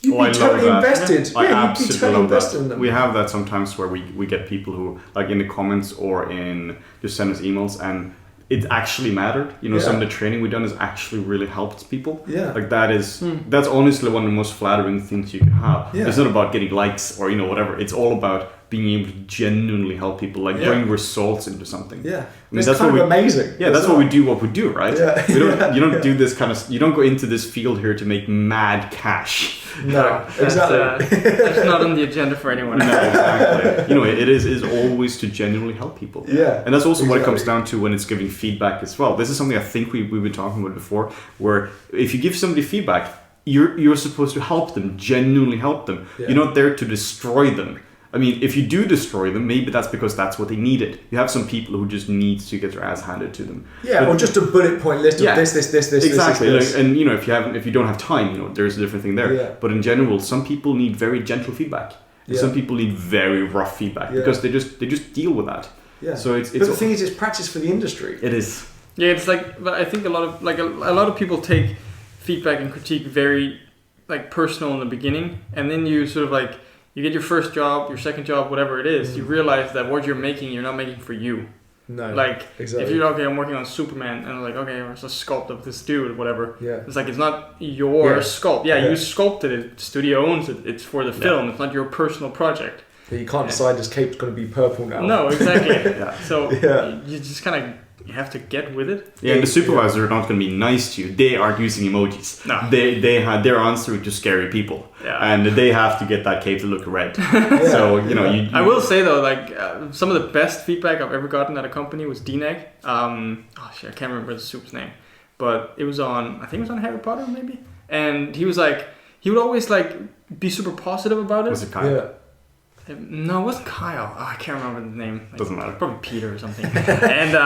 you'd be totally invested. Yeah, you'd be totally invested in them. We have that sometimes where we get people who, like in the comments or in just send us emails, and it actually mattered. You know, some of the training we've done has actually really helped people. Yeah. Like that's honestly one of the most flattering things you can have. Yeah. It's not about getting likes or, you know, whatever. It's all about being able to genuinely help people, like bring results into something. Yeah. I mean, that's kind of amazing. Yeah, that's what we do, right? Yeah. You don't do this kind of, you don't go into this field here to make mad cash. No, exactly. That's not on the agenda for anyone. No, exactly. You know, it is always to genuinely help people. Yeah. And that's also what it comes down to when it's giving feedback as well. This is something I think we've been talking about before, where if you give somebody feedback, you're supposed to help them, genuinely help them. Yeah. You're not there to destroy them. I mean, if you do destroy them, maybe that's because that's what they needed. You have some people who just need to get their ass handed to them. Yeah, or just a bullet point list of this, exactly. this. And you know, if you don't have time, you know, there's a different thing there. Yeah. But in general, some people need very gentle feedback. Yeah. Some people need very rough feedback because they just deal with that. Yeah. So it's but the thing is, it's practice for the industry. It is. Yeah, it's like, but I think a lot of people take feedback and critique very like personal in the beginning, and then you sort of like. You get your first job, your second job, whatever it is, you realize that what you're not making for you. No. Like, exactly. if you're, okay, I'm working on Superman, and I'm like, okay, it's a sculpt of this dude, or whatever. Yeah. It's like, it's not your sculpt. Yeah, you sculpted it, the studio owns it, it's for the film, it's not your personal project. Yeah, you can't decide this cape's going to be purple now. No, exactly. So, you just kind of... You have to get with it. Yeah, and the supervisors are not going to be nice to you. They aren't using emojis. No. They're answering to scary people. Yeah. And they have to get that cape to look red. So, you know... You, I will say, though, like, some of the best feedback I've ever gotten at a company was DNEG. I can't remember the soup's name. But it was on... I think it was on Harry Potter, maybe? And he was like... He would always, like, be super positive about it. Was it Kyle? Yeah. No, it wasn't Kyle. Oh, I can't remember the name. Like, doesn't matter. Probably Peter or something. And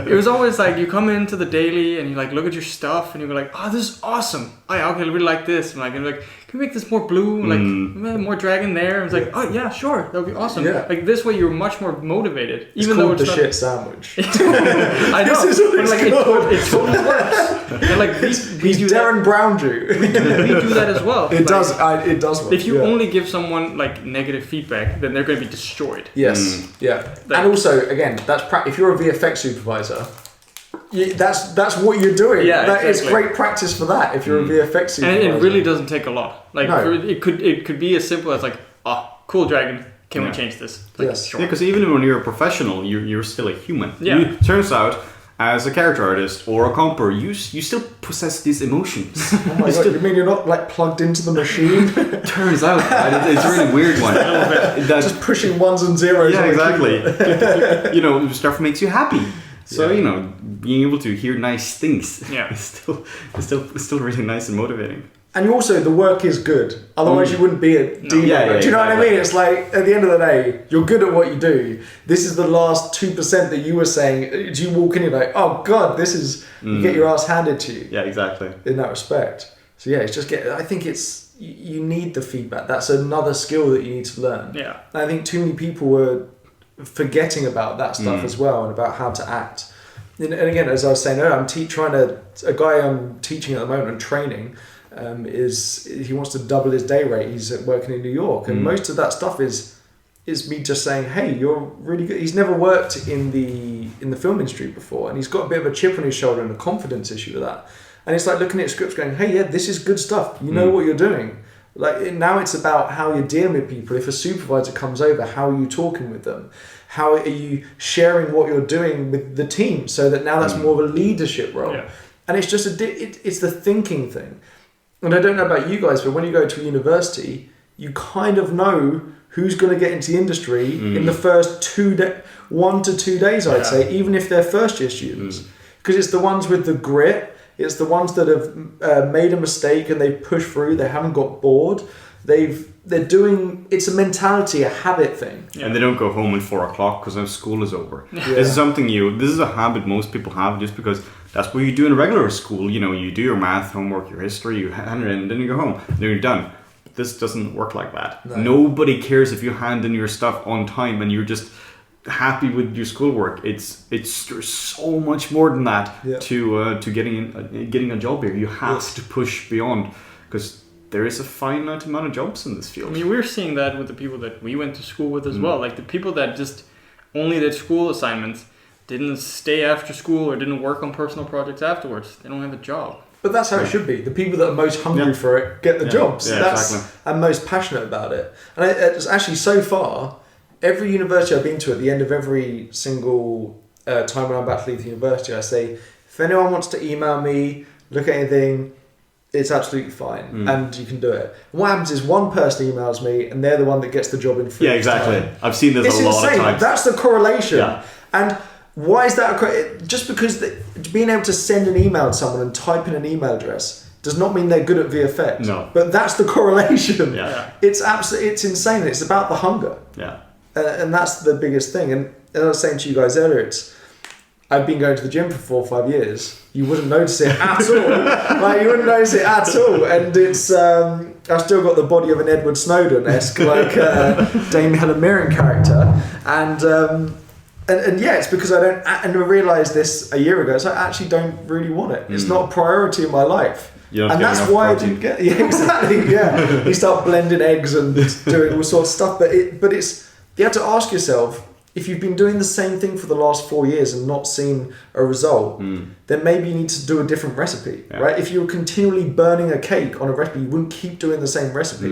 it was always like you come into the daily and you like look at your stuff and you go like, oh, this is awesome. Oh yeah, okay, I really like this. And like, can we make this more blue? Like more dragon there. And it's like, oh yeah, sure, that would be awesome. Yeah. Like this way, you're much more motivated. Even though it's the shit sandwich. I know, but like it totally works. And like we do Darren Brown Drew. we do that as well. It does. It does work. If you only give someone like negative feedback, then they're going to be destroyed. Yes. Yeah. Like, and also, again, that's if you're a VFX supervisor, that's what you're doing. Yeah, exactly. It's great practice for that. If you're a VFX supervisor, and it really doesn't take a lot. Like it could be as simple as like, cool dragon. Can we change this? Like, yes. Sure. Yeah, because even when you're a professional, you're still a human. Yeah. Turns out, as a character artist or a comper, you still possess these emotions. Oh my god! You mean you're not like plugged into the machine? Turns out, it's a really weird one. Just pushing ones and zeros. Yeah, exactly. You know, stuff makes you happy. So you know, being able to hear nice things, is still really nice and motivating. And also, the work is good. Otherwise, you wouldn't be a dealer. Yeah, do you know what I mean? It's like, at the end of the day, you're good at what you do. This is the last 2% that you were saying. Do you walk in and you're like, oh God, this is... You get your ass handed to you. Yeah, exactly. In that respect. So yeah, it's just I think it's... You need the feedback. That's another skill that you need to learn. Yeah. And I think too many people were forgetting about that stuff as well, and about how to act. And again, as I was saying earlier, a guy I'm teaching at the moment and training... he wants to double his day rate. He's working in New York, and most of that stuff is me just saying, "Hey, you're really good." He's never worked in the film industry before, and he's got a bit of a chip on his shoulder and a confidence issue with that. And it's like looking at scripts, going, "Hey, yeah, this is good stuff. You know what you're doing." Like now, it's about how you're dealing with people. If a supervisor comes over, how are you talking with them? How are you sharing what you're doing with the team, so that now that's more of a leadership role. Yeah. And it's just it's the thinking thing. And I don't know about you guys, but when you go to a university, you kind of know who's going to get into the industry in the first 1 to 2 days, I'd say, even if they're first year students. Because it's the ones with the grit, it's the ones that have made a mistake and they've pushed through, they haven't got bored, it's a mentality, a habit thing. Yeah. And they don't go home at 4 o'clock because now school is over. Yeah. This is a habit most people have just because that's what you do in regular school. You know, you do your math homework, your history, you hand it in, and then you go home. Then you're done. But this doesn't work like that. No. Nobody cares if you hand in your stuff on time and you're just happy with your schoolwork. It's so much more than that to getting a job here. You have to push beyond. because there is a finite amount of jobs in this field. I mean, we're seeing that with the people that we went to school with as well. Like the people that just only did school assignments, didn't stay after school or didn't work on personal projects afterwards. They don't have a job. But that's how it should be. The people that are most hungry for it get the jobs. Exactly. And most passionate about it. And it's actually so far, every university I've been to, at the end of every single time when I'm about to leave the university, I say, if anyone wants to email me, look at anything, it's absolutely fine. And you can do it. And what happens is one person emails me and they're the one that gets the job in free. Yeah, exactly. Time. I've seen this a lot of times. That's the correlation. Yeah. And why is that? Just because being able to send an email to someone and type in an email address does not mean they're good at VFX. No. But that's the correlation. Yeah. It's insane. It's about the hunger. Yeah. And that's the biggest thing. And as I was saying to you guys earlier, I've been going to the gym for 4 or 5 years. You wouldn't notice it at all. Like, you wouldn't notice it at all. And it's I've still got the body of an Edward Snowden-esque, like Damien Helen Mirren character. And yeah, it's because I don't, and I realised this a year ago, so I actually don't really want it. It's not a priority in my life. And that's why I didn't get, yeah, exactly, yeah. You start blending eggs and doing all sorts of stuff, but it's, you have to ask yourself, if you've been doing the same thing for the last 4 years and not seen a result, then maybe you need to do a different recipe, right? If you were continually burning a cake on a recipe, you wouldn't keep doing the same recipe.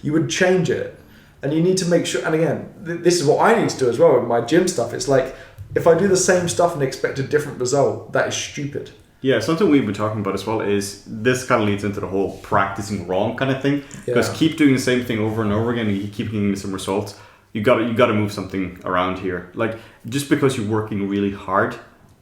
You would change it. And you need to make sure, and again, this is what I need to do as well with my gym stuff. It's like, if I do the same stuff and expect a different result, that is stupid. Yeah, something we've been talking about as well is this kind of leads into the whole practicing wrong kind of thing. Because keep doing the same thing over and over again and you keep getting some results. You got to move something around here. Like, just because you're working really hard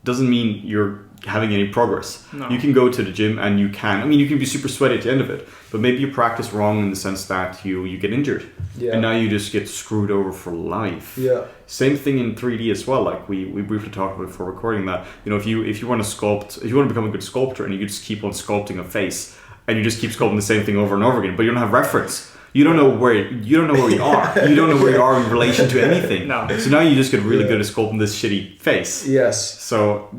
doesn't mean you're having any progress. No. You can go to the gym and you can be super sweaty at the end of it, but maybe you practice wrong in the sense that you get injured. And now you just get screwed over for life. Same thing in 3D as well. Like we briefly talked about before recording that, if you want to sculpt, if you want to become a good sculptor and you just keep on sculpting a face and you just keep sculpting the same thing over and over again, but you don't have reference. You don't know where you are. You don't know where you are in relation to anything. No. So now you just get really good at sculpting this shitty face. Yes. So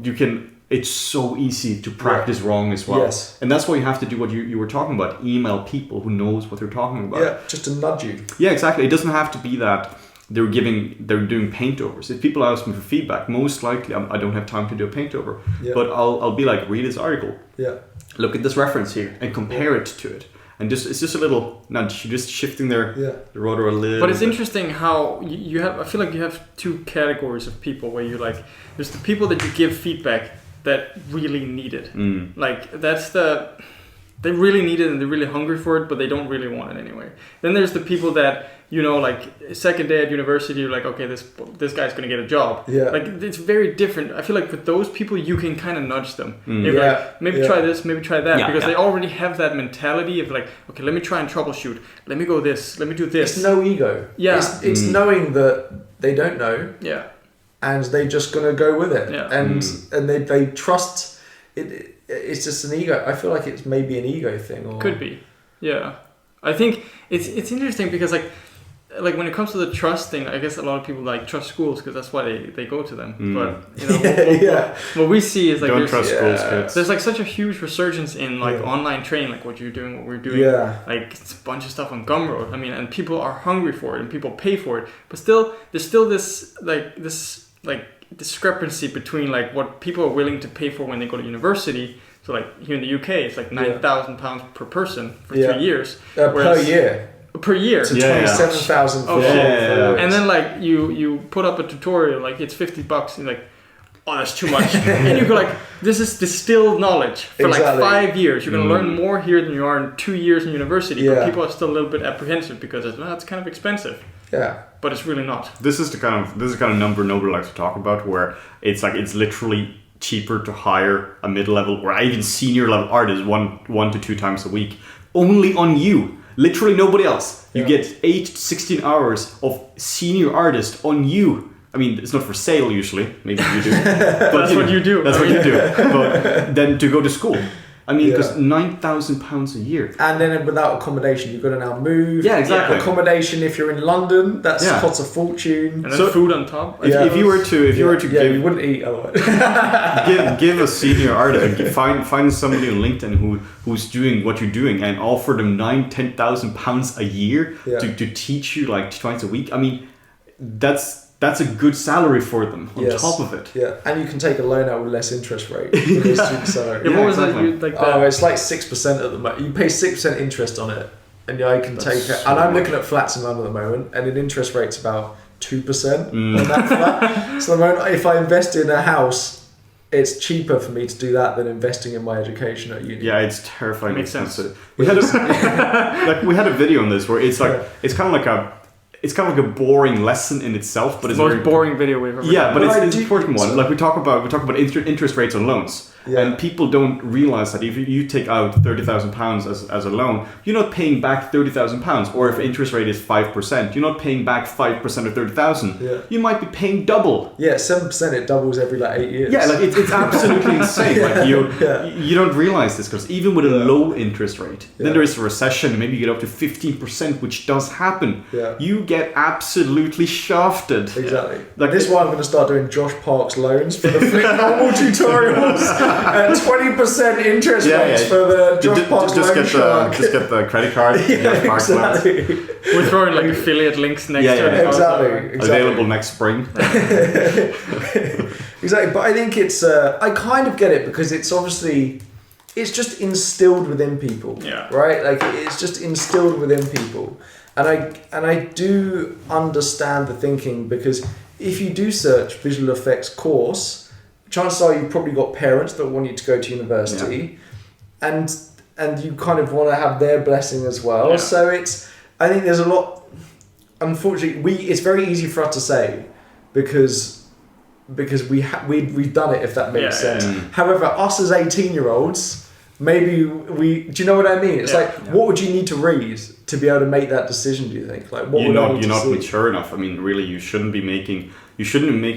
it's so easy to practice wrong as well. Yes. And that's why you have to do what you were talking about. Email people who knows what they're talking about. Yeah, just to nudge you. Yeah, exactly. It doesn't have to be that they're doing paint overs. If people ask me for feedback, most likely I don't have time to do a paint over. Yeah. But I'll be like, read this article. Yeah. Look at this reference here and compare it to it. And it's just a little nudge. You're just shifting the rotor a little. But it's interesting how you have. I feel like you have two categories of people where you like. There's the people that you give feedback that really need it. Like they really need it and they're really hungry for it, but they don't really want it anyway. Then there's the people that like second day at university, you're like, okay, this guy's gonna get a job. Yeah. Like it's very different. I feel like with those people, you can kind of nudge them. Like, maybe try this, maybe try that, because they already have that mentality of like, okay, let me try and troubleshoot. Let me go this. Let me do this. It's no ego. Yeah. It's knowing that they don't know. Yeah. And they're just gonna go with it. Yeah. And they trust it. It's just an ego. I feel like it's maybe an ego thing. Or could be. Yeah. I think it's interesting because like when it comes to the trust thing, I guess a lot of people like trust schools because that's why they go to them. But what we see is like don't trust schools, kids. There's like such a huge resurgence in like online training, like what you're doing, what we're doing. Yeah. Like it's a bunch of stuff on Gumroad. I mean, and people are hungry for it and people pay for it. But still, there's still this discrepancy between like what people are willing to pay for when they go to university. So like here in the UK, it's like £9,000 per person for 3 years. Per year. Per year. So 27,000 for And then like you put up a tutorial, like it's $50 and like, oh, that's too much. And you go like, this is distilled knowledge for like 5 years. You're going to learn more here than you are in 2 years in university. But people are still a little bit apprehensive because it's kind of expensive. Yeah. But it's really not. This is the kind of number nobody likes to talk about, where it's like it's literally cheaper to hire a mid-level or even senior level artist one to 2 times a week only on you. Literally nobody else. You get 8 to 16 hours of senior artist on you. I mean, it's not for sale usually. Maybe you do. But that's what you do. That's what you do. But then to go to school. I mean, because £9,000 a year. And then without accommodation, you've got to now move. Yeah, exactly. Accommodation, if you're in London, that's costs a fortune. And then food on top. If you were to you wouldn't eat otherwise. give a senior artist, find somebody on LinkedIn who's doing what you're doing and offer them £10,000 a year to teach you like twice a week. I mean, that's a good salary for them on top of it. Yeah, and you can take a loan out with less interest rate. Salary. What was exactly. It's like 6% at the moment. You pay 6% interest on it, and I can take it. And I'm looking at flats in London at the moment, and an interest rate's about 2% on that flat. So the moment if I invest in a house, it's cheaper for me to do that than investing in my education at uni. Yeah, it's terrifying. Makes sense. We had a video on this where it's like it's kind of like a boring lesson in itself, but it's the most boring video we've ever done. Yeah, but it's an important one. Like we talk about interest rates on loans. Yeah. And people don't realize that if you take out £30,000 as a loan, you're not paying back £30,000. Or if interest rate is 5%, you're not paying back 5% of £30,000. Yeah. You might be paying double. Yeah, 7%. It doubles every 8 years. Yeah, like it's absolutely insane. Like you don't realize this because even with a low interest rate, then there is a recession. Maybe you get up to 15%, which does happen. Yeah. You get absolutely shafted. Exactly. Like this is why I'm going to start doing Josh Park's loans for the FlippedNormal tutorials. And 20% interest rates for the Josh Park's loan shark. Just get the credit card. Exactly. We're throwing like affiliate links next to it. Exactly. Available next spring. Exactly. But I think it's I kind of get it because it's obviously it's just instilled within people. Yeah. Right? Like it's just instilled within people. And I do understand the thinking because if you do search visual effects course, chances are you've probably got parents that want you to go to university, and you kind of want to have their blessing as well. Yeah. So I think there's a lot. Unfortunately, it's very easy for us to say because we've done it, if that makes sense. Yeah. However, us as 18-year-olds. Maybe do you know what I mean? It's what would you need to read to be able to make that decision? Do you think? Like, what you're not mature enough. I mean, really, you shouldn't be making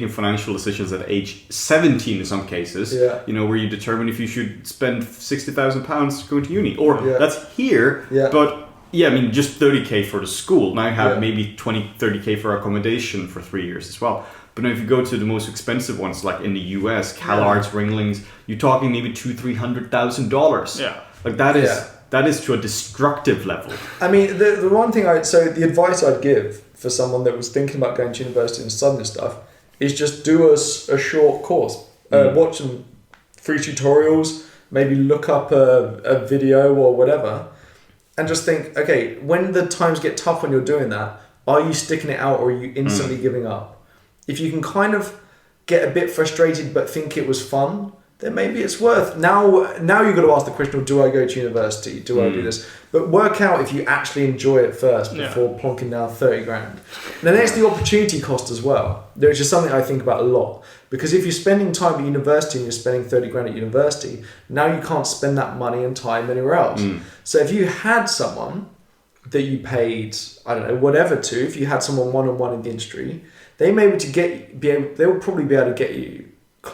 financial decisions at age 17 in some cases. Yeah. You know, where you determine if you should spend £60,000 going to uni, or that's here. Yeah. But yeah, I mean, just 30k for the school. Now you have maybe 30k for accommodation for 3 years as well. But now if you go to the most expensive ones, like in the US, CalArts, Ringlings, you're talking maybe $200,000-$300,000. Yeah. Like that is to a destructive level. I mean, the one thing the advice I'd give for someone that was thinking about going to university and studying stuff is just do a short course. Watch some free tutorials, maybe look up a video or whatever, and just think, okay, when the times get tough when you're doing that, are you sticking it out or are you instantly giving up? If you can kind of get a bit frustrated but think it was fun, then maybe it's worth. Now you've got to ask the question, do I go to university? Do I do this? But work out if you actually enjoy it first before plonking down 30 grand. And then there's the opportunity cost as well, which is something I think about a lot. Because if you're spending time at university and you're spending 30 grand at university, now you can't spend that money and time anywhere else. So if you had someone that you paid, I don't know, whatever to, if you had someone one-on-one in the industry, they may they will probably be able to get you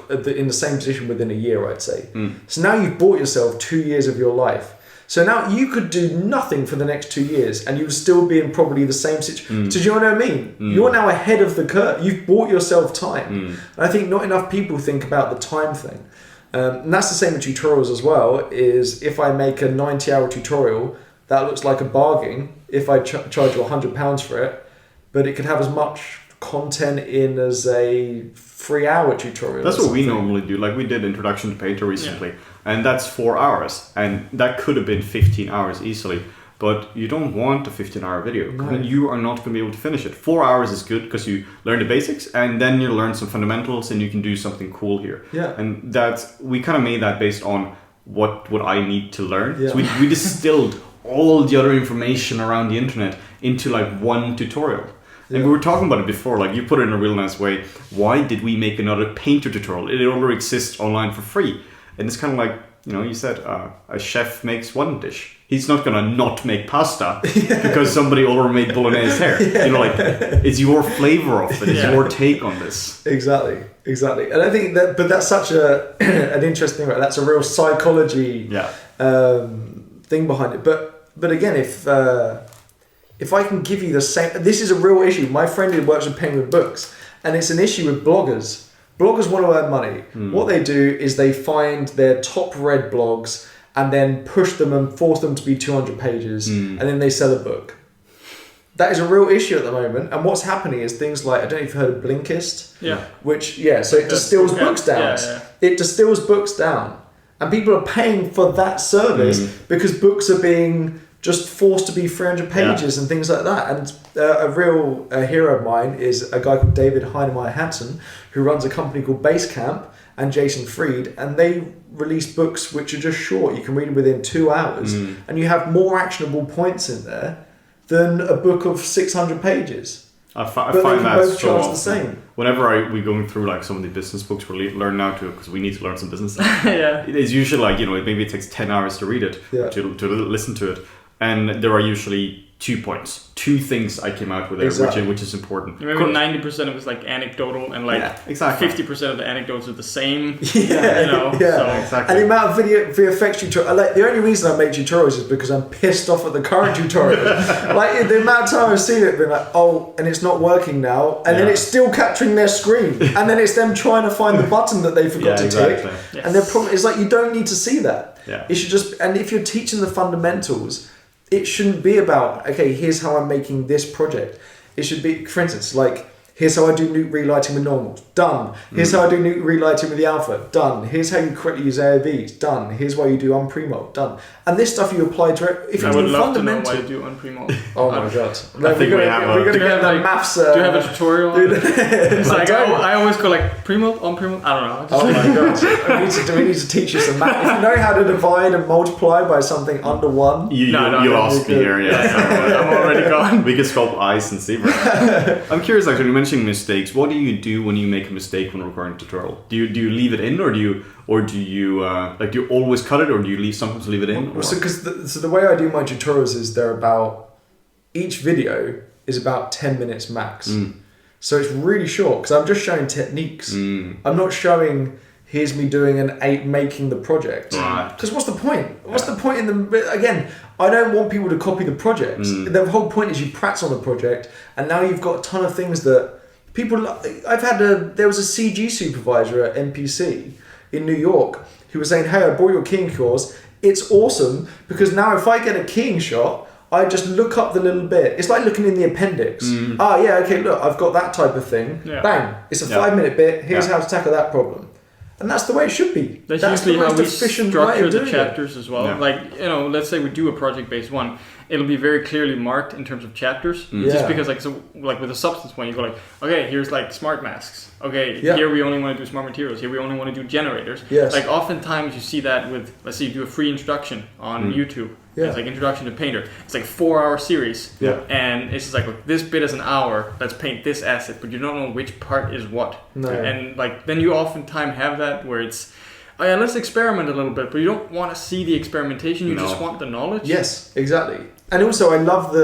in the same position within a year, I'd say. So now you've bought yourself 2 years of your life. So now you could do nothing for the next 2 years and you would still be in probably the same situation. So do you know what I mean? You're now ahead of the curve. You've bought yourself time. And I think not enough people think about the time thing. And that's the same with tutorials as well, is if I make a 90-hour tutorial, that looks like a bargain if I charge you £100 for it, but it could have as much content in as a 3-hour tutorial. That's what we normally do. Like we did Introduction to Painter recently, and that's 4 hours, and that could have been 15 hours easily. But you don't want a 15-hour video. No. You are not going to be able to finish it. 4 hours is good because you learn the basics, and then you learn some fundamentals, and you can do something cool here. Yeah. And we kind of made that based on what I need to learn. Yeah. So we distilled all the other information around the internet into like one tutorial. And we were talking about it before, like you put it in a real nice way. Why did we make another painter tutorial? It already exists online for free. And it's kind of like, you said a chef makes one dish. He's not going to not make pasta because somebody already made bolognese here. It's your flavor of it. It's your take on this. Exactly. And I think that's such an interesting, that's a real psychology thing behind it. But again, if I can give you the same, this is a real issue. My friend who works with Penguin Books, and it's an issue with bloggers. Bloggers want to earn money. What they do is they find their top read blogs and then push them and force them to be 200 pages, and then they sell a book. That is a real issue at the moment. And what's happening is things like, I don't know if you've heard of Blinkist. Yeah. Which, so it distills books down. It distills books down. And people are paying for that service because books are being just forced to be 300 pages and things like that. And a real hero of mine is a guy called David Heinemeier Hansen, who runs a company called Basecamp, and Jason Fried, and they release books which are just short. You can read them within 2 hours, and you have more actionable points in there than a book of 600 pages. I find that both so charge often. the same. Whenever we going through like some of the business books we're learning now too, because we need to learn some business. Yeah. It's usually like, maybe it takes 10 hours to read it, to listen to it, and there are usually 2 points, 2 things I came out with there, which is important. Maybe 90% of it is like anecdotal, and like 50% of the anecdotes are the same. So. And the amount of VFX tutorials, like the only reason I make tutorials is because I'm pissed off at the current tutorial. Like the amount of time I've seen it, being like, and it's not working now, and then it's still capturing their screen, and then it's them trying to find the button that they forgot to tick, and their problem is like, you don't need to see that. It should just, and if you're teaching the fundamentals, it shouldn't be about, okay, here's how I'm making this project. It should be, for instance, like, here's how I do nuke relighting with normals. Done. Here's how I do nuke relighting with the alpha. Done. Here's how you correctly use AOVs. Done. Here's why you do unpremult. Done. And this stuff you apply to, if you do fundamental. I would love to know why you do unpremult. Oh my god. I think we're gonna get the maths. Do you have a tutorial? Like I always go like premult, unpremult. I don't know. Oh my god. We need to teach you some math. If you know how to divide and multiply by something under 1. You lost me here. I'm already gone. We could sculpt ice and zebra. I'm curious, actually, you mentioned mistakes. What do you do when you make a mistake when recording a tutorial? Do you leave it in, or do you always cut it, or do you sometimes leave it in? So the way I do my tutorials is each video is about 10 minutes max. So it's really short because I'm just showing techniques. I'm not showing here's me doing making the project. Because what's the point? What's the point again, I don't want people to copy the project. The whole point is you practice on the project, and now you've got a ton of things that people, there was a CG supervisor at NPC in New York who was saying, hey, I bought your keying course. It's awesome because now if I get a keying shot, I just look up the little bit. It's like looking in the appendix. Okay, look, I've got that type of thing. Bang, it's a 5-minute bit. Here's how to tackle that problem. And that's the way it should be. That's usually how we structure the chapters as well. Like, let's say we do a project-based one. It'll be very clearly marked in terms of chapters. Just because, like with a substance one, you go like, okay, here's like smart masks. Okay, here we only want to do smart materials. Here we only want to do generators. Like oftentimes you see that with, let's say you do a free introduction on YouTube. It's like Introduction to Painter. It's like a 4-hour series. And it's just like, this bit is an hour. Let's paint this asset, but you don't know which part is what. And like then you oftentimes have that where it's, let's experiment a little bit, but you don't want to see the experimentation. You just want the knowledge. Yes, exactly. And also, I love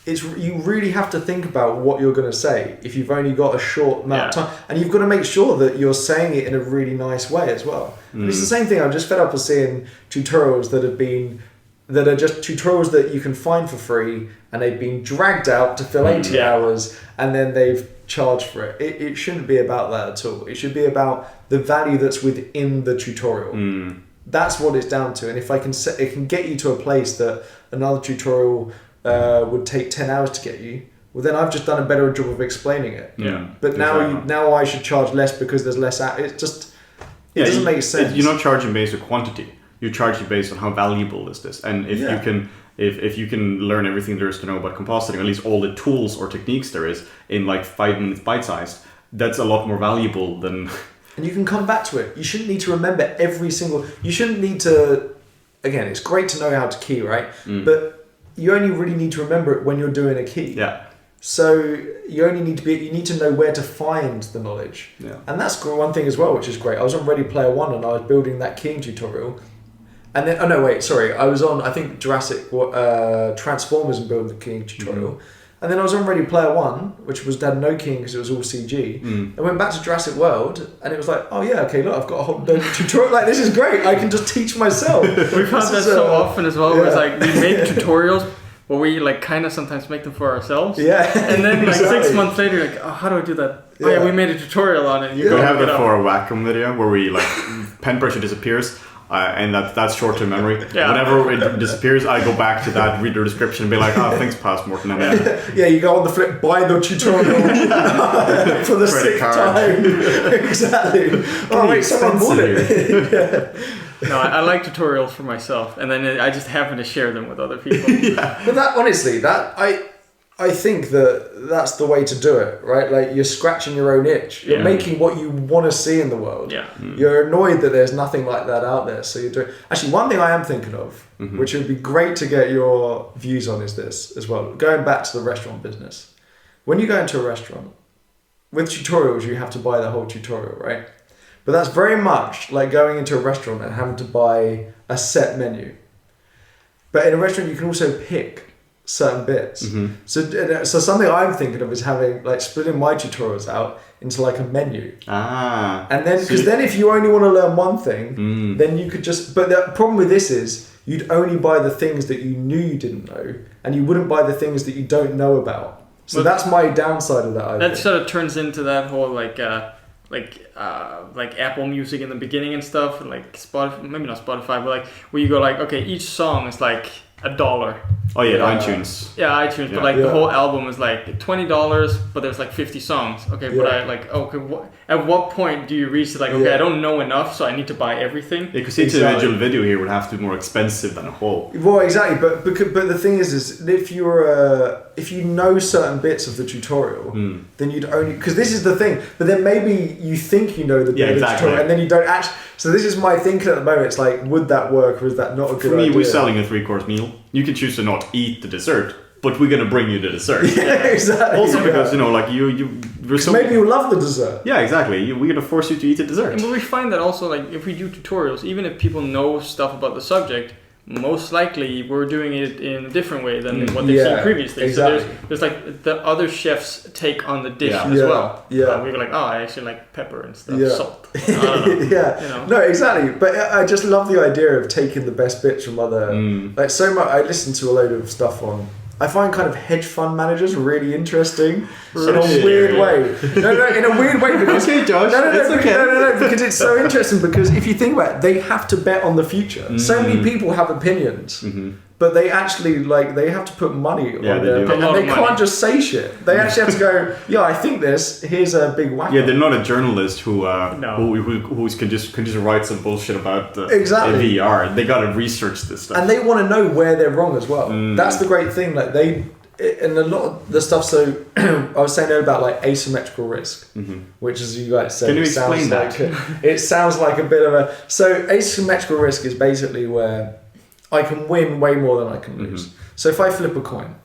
you really have to think about what you're going to say if you've only got a short amount of time, and you've got to make sure that you're saying it in a really nice way as well. And it's the same thing. I'm just fed up of seeing tutorials that are just tutorials that you can find for free, and they've been dragged out to fill 80 hours, and then they've charged for it. It shouldn't be about that at all. It should be about the value that's within the tutorial. That's what it's down to. And if it can get you to a place that another tutorial would take 10 hours to get you, well then I've just done a better job of explaining it. But now I should charge less because there's less. It doesn't make sense. You're not charging based on quantity. You're charging based on how valuable is this, and if you can. If you can learn everything there is to know about compositing, at least all the tools or techniques there is in like 5 minutes bite-sized, that's a lot more valuable than... And you can come back to it. You shouldn't need to remember you shouldn't need to... Again, it's great to know how to key, right? But you only really need to remember it when you're doing a key. So you need to know where to find the knowledge. And that's one thing as well, which is great. I was on Ready Player One and I was building that keying tutorial. And then, I was on, I think, Transformers and building the keying tutorial. And then I was on Ready Player One, which had no keying because it was all CG. I went back to Jurassic World, and it was like, oh yeah, okay, look, I've got a whole tutorial. Like, this is great. I can just teach myself. We found that so often as well. Yeah. Where it's like we make tutorials, but we like kind of sometimes make them for ourselves. Yeah. And then like 6 months later, like, oh, how do I do that? Yeah. Oh yeah, we made a tutorial on it. We have that for a Wacom video where we like pen pressure disappears. And that's short-term memory. Yeah. Whenever it disappears, I go back to that, read the description, and be like, "Oh, thanks, Past Morton." Yeah, you go on the flip, buy the tutorial for the sixth time. Exactly. Oh wait, someone bought it. No, I like tutorials for myself, and then I just happen to share them with other people. But that honestly, I think that's the way to do it, right? Like, you're scratching your own itch. You're making what you want to see in the world. Yeah. You're annoyed that there's nothing like that out there, so you're doing... Actually, one thing I am thinking of, which would be great to get your views on, is this as well. Going back to the restaurant business. When you go into a restaurant, with tutorials, you have to buy the whole tutorial, right? But that's very much like going into a restaurant and having to buy a set menu. But in a restaurant, you can also pick certain bits. So something I'm thinking of is having, like, splitting my tutorials out into like a menu. And then, because then if you only want to learn one thing, then you could just, but the problem with this is you'd only buy the things that you knew you didn't know, and you wouldn't buy the things that you don't know about. So that's my downside of that. That sort of turns into that whole like Apple Music in the beginning and stuff, and like Spotify, maybe not Spotify, but like where you go like, okay, each song is like $1. Oh yeah, iTunes. Yeah, iTunes. Yeah. But like the whole album is like $20, but there's like 50 songs. Okay, but I like, okay, at what point do you reach like, okay, I don't know enough, so I need to buy everything? Because each individual video here would have to be more expensive than a whole. Well, exactly. But the thing is if if you know certain bits of the tutorial, then you'd only, because this is the thing. But then maybe you think you know the bit of the tutorial, and then you don't actually. So this is my thinking at the moment. It's like, would that work, or is that not a good idea? For me, we're selling a 3-course meal. You can choose to not eat the dessert, but we're gonna bring you the dessert. Yeah, exactly. Also because like maybe you love the dessert. Yeah, exactly. We're gonna force you to eat the dessert. But we find that also, like, if we do tutorials, even if people know stuff about the subject, most likely we're doing it in a different way than what they've seen previously. Exactly. So there's like the other chef's take on the dish as well. Yeah. We were like, oh, I actually like pepper and stuff, salt. I don't know. No, exactly. But I just love the idea of taking the best bits from other, like, so much. I listen to a load of stuff on. I find kind of hedge fund managers really interesting in a weird way. No, in a weird way. Because, okay, Josh. No, because it's so interesting. Because if you think about it, they have to bet on the future. So many people have opinions, but they actually, like, they have to put money on their opinion. And they can't just say shit. They actually have to go, yeah, I think this. Here's a big whack. Yeah, they're not a journalist who can just write some bullshit about VR. They got to research this stuff, and they want to know where they're wrong as well. That's the great thing. Like, and a lot of the stuff. So I was saying about like asymmetrical risk, which, as you guys said, can you explain that? It sounds like a bit of a. So asymmetrical risk is basically where I can win way more than I can lose. So if I flip a coin,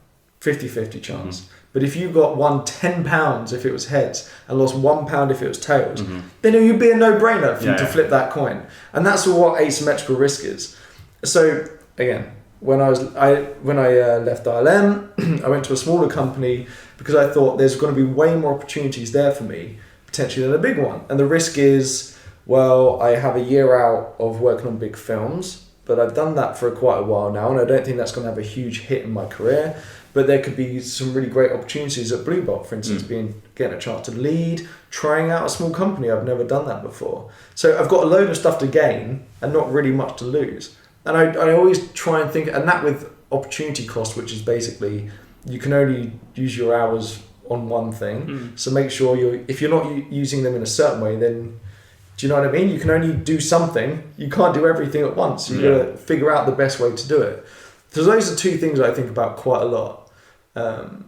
50-50 chance. But if you got won £10 if it was heads and lost £1 if it was tails, then it would be a no-brainer for you to flip that coin. And that's what asymmetrical risk is. So again, when I left ILM, I went to a smaller company because I thought there's going to be way more opportunities there for me, potentially, than a big one. And the risk is, well, I have a year out of working on big films, but I've done that for quite a while now, and I don't think that's going to have a huge hit in my career. But there could be some really great opportunities at Blue Bolt, for instance, getting a chance to lead, trying out a small company. I've never done that before. So I've got a load of stuff to gain and not really much to lose. And I always try and think, and that with opportunity cost, which is basically you can only use your hours on one thing. So make sure if you're not using them in a certain way, then, do you know what I mean? You can only do something. You can't do everything at once. You've got to figure out the best way to do it. So those are two things I think about quite a lot. And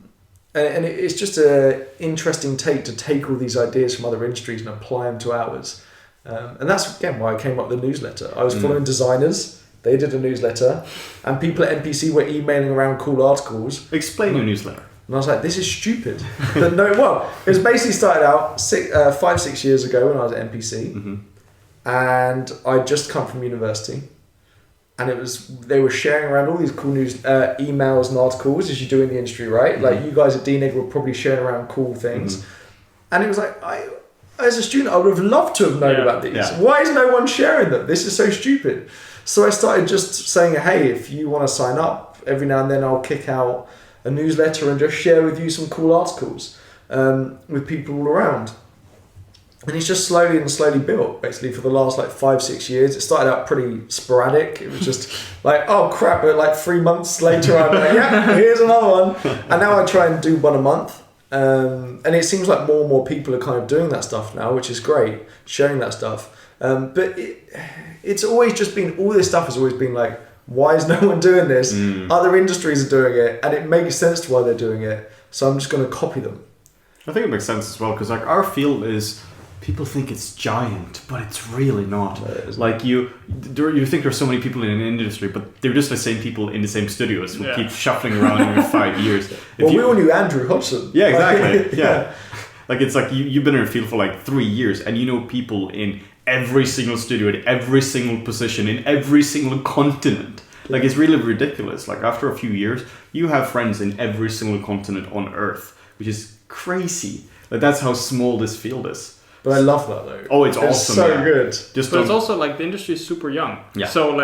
it's just an interesting take to take all these ideas from other industries and apply them to ours. And that's, again, why I came up with the newsletter. I was following designers. They did a newsletter. And people at NPC were emailing around cool articles. Explain your newsletter. And I was like, this is stupid. But no, well, it was basically started out 5-6 years ago when I was at NPC. And I'd just come from university. and they were sharing around all these cool news emails and articles as you do in the industry, right? Mm-hmm. Like you guys at DNIG were probably sharing around cool things, and it was like as a student I would have loved to have known about these. Yeah. Why is no one sharing them? This is so stupid. So I started just saying, hey, if you want to sign up, every now and then I'll kick out a newsletter and just share with you some cool articles with people all around. And it's just slowly built, basically, for the last 5-6 years. It started out pretty sporadic. It was just like, oh crap, but 3 months later I'm like, yeah, here's another one. And now I try and do one a month. And it seems like more and more people are kind of doing that stuff now, which is great, sharing that stuff. But it's always just been, all this stuff has always been like, why is no one doing this? Other industries are doing it, and it makes sense to why they're doing it. So I'm just going to copy them. I think it makes sense as well, because our field is, people think it's giant, but it's really not. You think there's so many people in an industry, but they're just the same people in the same studios who keep shuffling around every 5 years. We all knew Andrew Hodgson. Yeah, exactly. Yeah. It's like you've been in a field for 3 years, and you know people in every single studio, at every single position, in every single continent. It's really ridiculous. After a few years, you have friends in every single continent on Earth, which is crazy. That's how small this field is. But I love that though. Oh, it's awesome. So good. But it's also the industry is super young. Yeah. So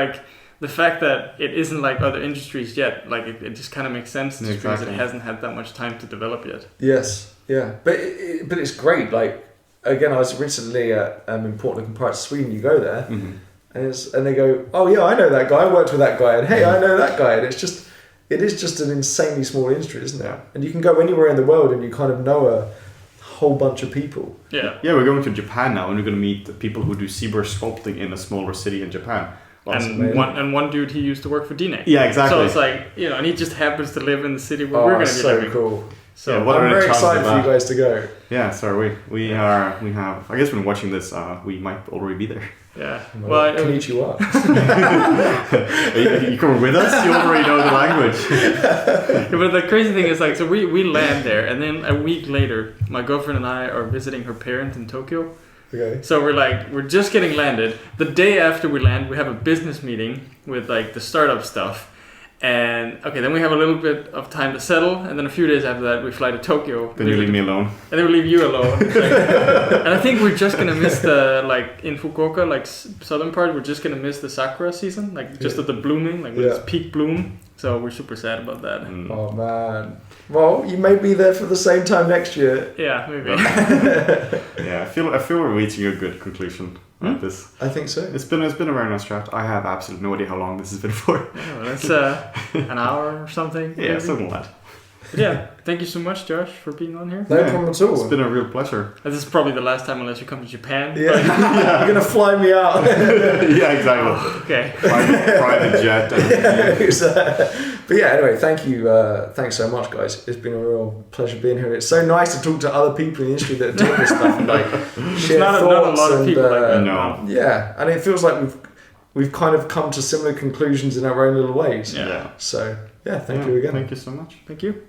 the fact that it isn't like other industries yet, it just kind of makes sense just because it hasn't had that much time to develop yet. Yes. Yeah. But it's great. Again, I was recently in Portland compared to Sweden. You go there, and they go, oh yeah, I know that guy. I worked with that guy, and hey, I know that guy. And it is just an insanely small industry, isn't it? And you can go anywhere in the world, and you kind of know a whole bunch of people. Yeah, we're going to Japan now, and we're going to meet the people who do zebra sculpting in a smaller city in Japan. And one dude, he used to work for DNIG. Yeah, exactly. So it's and he just happens to live in the city where we're going to be living. Cool. So I'm very excited for you guys to go. Yeah, sorry, we have. I guess when watching this, we might already be there. Yeah. Well, konnichiwa. You coming with us? You already know the language. But the crazy thing is so we land there, and then a week later, my girlfriend and I are visiting her parents in Tokyo. Okay. So we're just getting landed. The day after we land, we have a business meeting with the startup stuff. And then we have a little bit of time to settle, and then a few days after that we fly to Tokyo. Then you leave me alone. And then we leave you alone. And I think we're just gonna miss the in Fukuoka, southern part. We're just gonna miss the sakura season, just at the blooming, when it's peak bloom. So we're super sad about that. Oh man. Well, you may be there for the same time next year. Yeah, maybe. Yeah, I feel we're reaching a good conclusion. This. I think so. It's been a very nice chat. I have absolutely no idea how long this has been for. Yeah, well, that's an hour or something. Yeah, maybe. Something like that. But yeah, thank you so much, Josh, for being on here. No problem at all. It's been a real pleasure. This is probably the last time unless you come to Japan. Yeah, you're gonna fly me out. Yeah, exactly. Oh, okay. Private jet. But yeah, anyway, thank you. Thanks so much, guys. It's been a real pleasure being here. It's so nice to talk to other people in the industry that are doing this stuff and share not thoughts. A lot of people like that. No. Yeah, and it feels like we've kind of come to similar conclusions in our own little ways. Yeah. So yeah, thank you again. Thank you so much. Thank you.